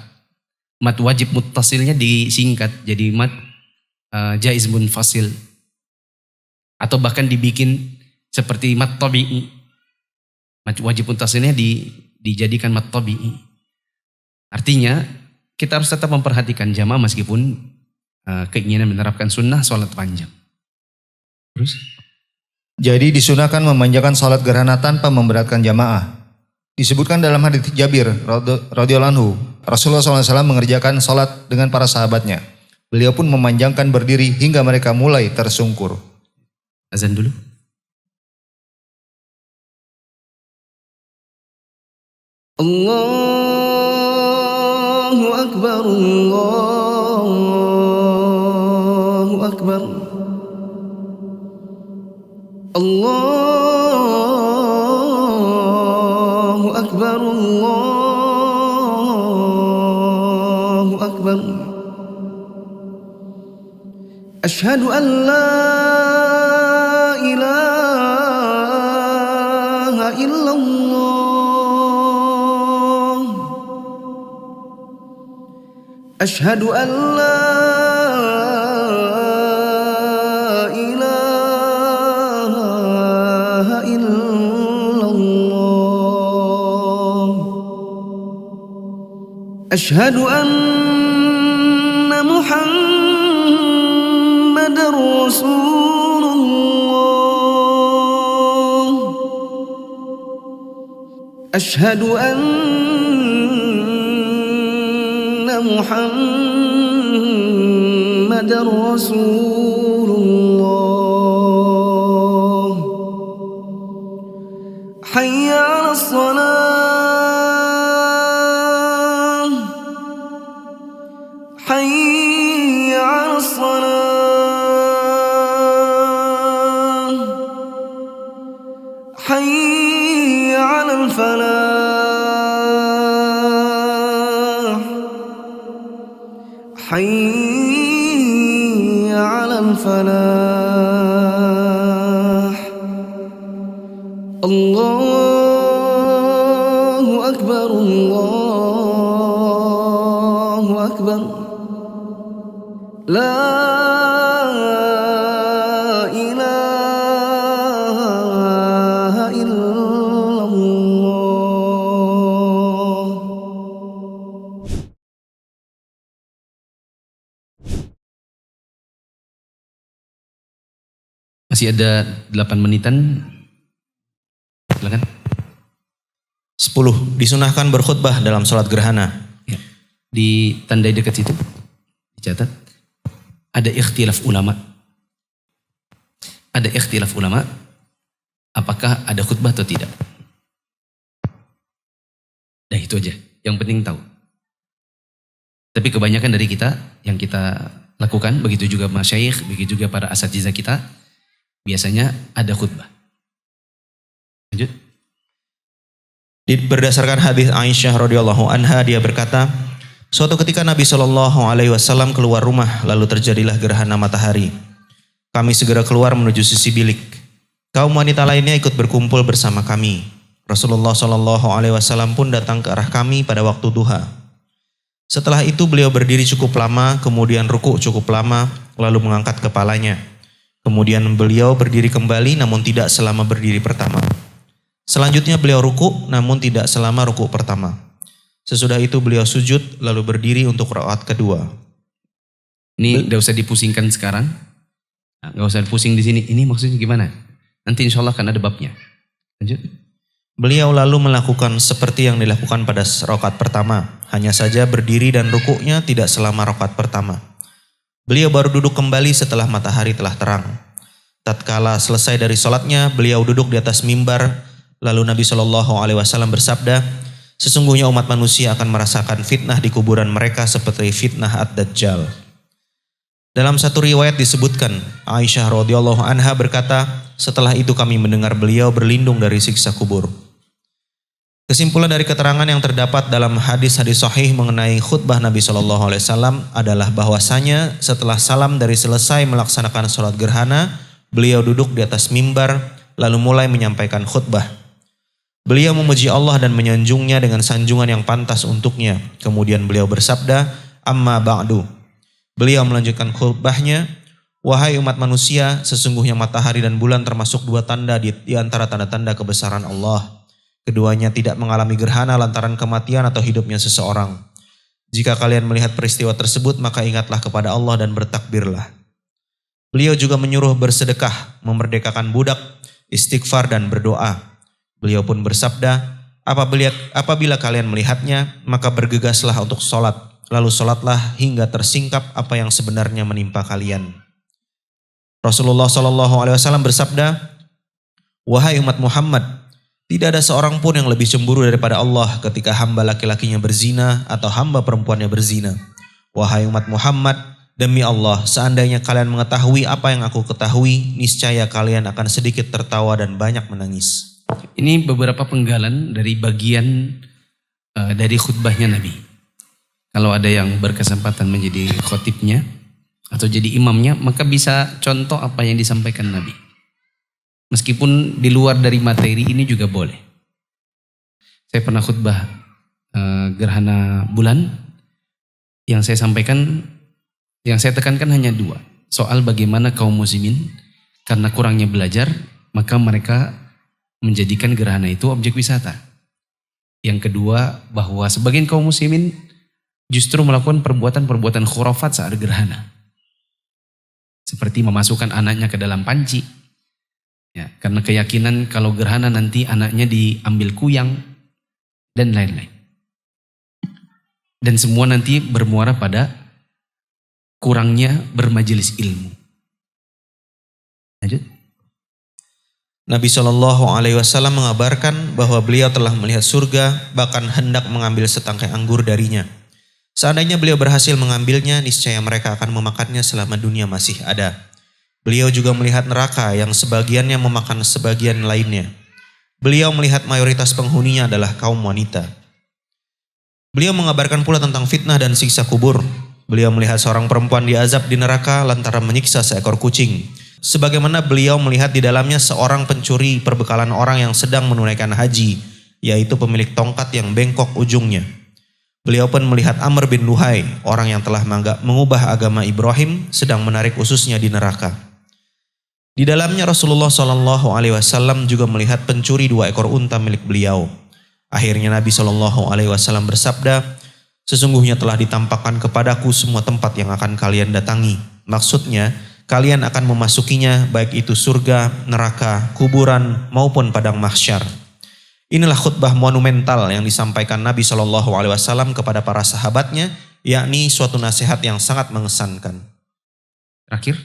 Mat wajib muttasilnya disingkat jadi mat jaiz munfasil. Atau bahkan dibikin seperti mat tabi'i. Mat wajib muttasilnya dijadikan mat tabi'i. Artinya kita harus tetap memperhatikan jamaah meskipun keinginan menerapkan sunnah sholat panjang. Terus? Jadi disunahkan memanjangkan salat gerhana tanpa memberatkan jamaah. Disebutkan dalam hadits Jabir radhiyallahu anhu, Rasulullah SAW mengerjakan salat dengan para sahabatnya. Beliau pun memanjangkan berdiri hingga mereka mulai tersungkur. Azan dulu. Allahu Akbar, Allahu Akbar. Allahu Akbar, Allahu Akbar. Asyhadu an la ilaha illallah. Asyhadu an la أشهد أن محمد رسول الله. أشهد أن محمد رسول الله. حي على الصلاة. حي على الصلاة. حي على الفلاح. حي على الفلاح. الله أكبر، الله أكبر. لا إله إلا الله. Masih ada 8 menitan. Silakan. 10. Disunahkan berkhutbah dalam sholat gerhana. Ya. Di tandai dekat situ dicatat ada ikhtilaf ulama. Ada ikhtilaf ulama apakah ada khutbah atau tidak. Nah itu aja yang penting tahu. Tapi kebanyakan dari kita yang kita lakukan, begitu juga masyayikh, begitu juga para asatizah kita, biasanya ada khutbah. Lanjut. Berdasarkan hadis Aisyah radhiyallahu anha, dia berkata, suatu ketika Nabi Shallallahu Alaihi Wasallam keluar rumah, lalu terjadilah gerhana matahari. Kami segera keluar menuju sisi bilik. Kaum wanita lainnya ikut berkumpul bersama kami. Rasulullah Shallallahu Alaihi Wasallam pun datang ke arah kami pada waktu duha. Setelah itu beliau berdiri cukup lama, kemudian ruku cukup lama, lalu mengangkat kepalanya. Kemudian beliau berdiri kembali, namun tidak selama berdiri pertama. Selanjutnya beliau ruku, namun tidak selama ruku pertama. Sesudah itu beliau sujud, lalu berdiri untuk rakaat kedua. Ini tidak usah dipusingkan sekarang, nggak usah pusing di sini. Ini maksudnya gimana? Nanti insya Allah akan ada babnya. Lanjut. Beliau lalu melakukan seperti yang dilakukan pada rakaat pertama, hanya saja berdiri dan rukuknya tidak selama rakaat pertama. Beliau baru duduk kembali setelah matahari telah terang. Tatkala selesai dari sholatnya, beliau duduk di atas mimbar. Lalu Nabi Shallallahu Alaihi Wasallam bersabda, sesungguhnya umat manusia akan merasakan fitnah di kuburan mereka seperti fitnah Ad-Dajjal. Dalam satu riwayat disebutkan, Aisyah radhiyallahu anha berkata, setelah itu kami mendengar beliau berlindung dari siksa kubur. Kesimpulan dari keterangan yang terdapat dalam hadis-hadis sahih mengenai khutbah Nabi Shallallahu Alaihi Wasallam adalah bahwasanya setelah salam dari selesai melaksanakan sholat gerhana, beliau duduk di atas mimbar lalu mulai menyampaikan khutbah. Beliau memuji Allah dan menyanjungnya dengan sanjungan yang pantas untuknya. Kemudian beliau bersabda, amma ba'du. Beliau melanjutkan khutbahnya, wahai umat manusia, sesungguhnya matahari dan bulan termasuk dua tanda di antara tanda-tanda kebesaran Allah. Keduanya tidak mengalami gerhana lantaran kematian atau hidupnya seseorang. Jika kalian melihat peristiwa tersebut, maka ingatlah kepada Allah dan bertakbirlah. Beliau juga menyuruh bersedekah, memerdekakan budak, istighfar dan berdoa. Beliau pun bersabda, apabila kalian melihatnya, maka bergegaslah untuk sholat. Lalu sholatlah hingga tersingkap apa yang sebenarnya menimpa kalian. Rasulullah SAW bersabda, wahai umat Muhammad, tidak ada seorang pun yang lebih cemburu daripada Allah ketika hamba laki-lakinya berzina atau hamba perempuannya berzina. Wahai umat Muhammad, demi Allah, seandainya kalian mengetahui apa yang aku ketahui, niscaya kalian akan sedikit tertawa dan banyak menangis. Ini beberapa penggalan dari bagian dari khutbahnya Nabi. Kalau ada yang berkesempatan menjadi khotibnya atau jadi imamnya, maka bisa contoh apa yang disampaikan Nabi. Meskipun di luar dari materi ini juga boleh. Saya pernah khutbah gerhana bulan, yang saya sampaikan, yang saya tekankan hanya dua. Soal bagaimana kaum muslimin karena kurangnya belajar, maka mereka menjadikan gerhana itu objek wisata. Yang kedua, bahwa sebagian kaum muslimin justru melakukan perbuatan-perbuatan khurafat saat gerhana. Seperti memasukkan anaknya ke dalam panci. Ya, karena keyakinan kalau gerhana nanti anaknya diambil kuyang dan lain-lain. Dan semua nanti bermuara pada kurangnya bermajelis ilmu. Lanjut. Nabi Shallallahu Alaihi Wasallam mengabarkan bahwa beliau telah melihat surga, bahkan hendak mengambil setangkai anggur darinya. Seandainya beliau berhasil mengambilnya, niscaya mereka akan memakannya selama dunia masih ada. Beliau juga melihat neraka yang sebagiannya memakan sebagian lainnya. Beliau melihat mayoritas penghuninya adalah kaum wanita. Beliau mengabarkan pula tentang fitnah dan siksa kubur. Beliau melihat seorang perempuan diazab di neraka lantaran menyiksa seekor kucing. Sebagaimana beliau melihat di dalamnya seorang pencuri perbekalan orang yang sedang menunaikan haji, yaitu pemilik tongkat yang bengkok ujungnya. Beliau pun melihat Amr bin Luhai, orang yang telah mengubah agama Ibrahim, sedang menarik ususnya di neraka. Di dalamnya Rasulullah Shallallahu Alaihi Wasallam juga melihat pencuri 2 ekor unta milik beliau. Akhirnya Nabi Shallallahu Alaihi Wasallam bersabda, sesungguhnya telah ditampakkan kepadaku semua tempat yang akan kalian datangi. Maksudnya, kalian akan memasukinya baik itu surga, neraka, kuburan maupun padang mahsyar. Inilah khutbah monumental yang disampaikan Nabi Shallallahu Alaihi Wasallam kepada para sahabatnya, yakni suatu nasihat yang sangat mengesankan. Terakhir.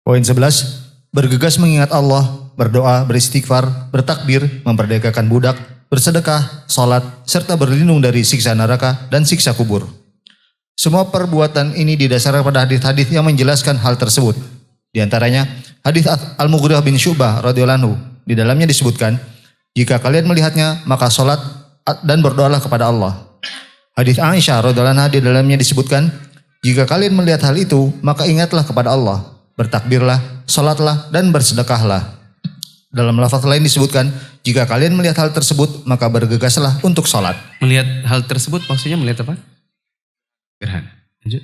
Poin 11. Bergegas mengingat Allah, berdoa, beristighfar, bertakbir, memperdekakan budak, bersedekah, sholat, serta berlindung dari siksa neraka dan siksa kubur. Semua perbuatan ini didasarkan pada hadis-hadis yang menjelaskan hal tersebut. Di antaranya, hadis Al-Mughirah bin Syu'bah radhiyallahu anhu. Di dalamnya disebutkan, jika kalian melihatnya, maka sholat, dan berdoalah kepada Allah. Hadis Aisyah radhiyallahu anha di dalamnya disebutkan, jika kalian melihat hal itu, maka ingatlah kepada Allah, bertakbirlah, salatlah, dan bersedekahlah. Dalam lafaz lain disebutkan, jika kalian melihat hal tersebut, maka bergegaslah untuk salat. Melihat hal tersebut maksudnya melihat apa? Gerhana. Lanjut.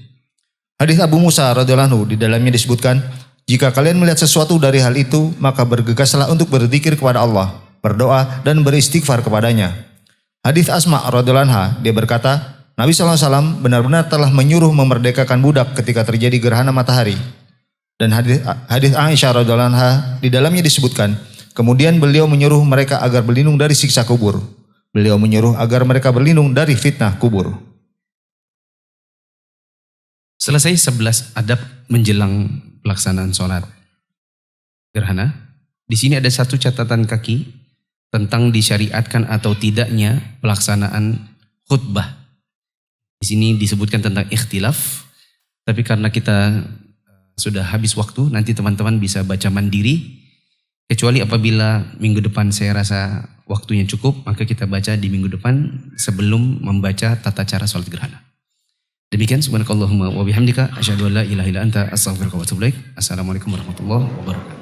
Hadis Abu Musa radhiyallahu anhu di dalamnya disebutkan, jika kalian melihat sesuatu dari hal itu, maka bergegaslah untuk berzikir kepada Allah, berdoa, dan beristighfar kepadanya. Hadis Asma radhiyallahu anha, dia berkata, Nabi SAW benar-benar telah menyuruh memerdekakan budak ketika terjadi gerhana matahari. Dan hadis Aisyah radhiyallahu anha di dalamnya disebutkan, kemudian beliau menyuruh mereka agar berlindung dari siksa kubur. Beliau menyuruh agar mereka berlindung dari fitnah kubur. Selesai 11 adab menjelang pelaksanaan sholat gerhana. Di sini ada satu catatan kaki tentang disyariatkan atau tidaknya pelaksanaan khutbah. Di sini disebutkan tentang ikhtilaf, tapi karena kita sudah habis waktu, nanti teman-teman bisa baca mandiri. Kecuali apabila minggu depan saya rasa waktunya cukup, maka kita baca di minggu depan sebelum membaca tata cara sholat gerhana. Demikian, subhanakallahumma wa bihamdika asyhadu an la ilaha illa anta astaghfiruka wa atubu ilaik. Assalamualaikum warahmatullahi wabarakatuh.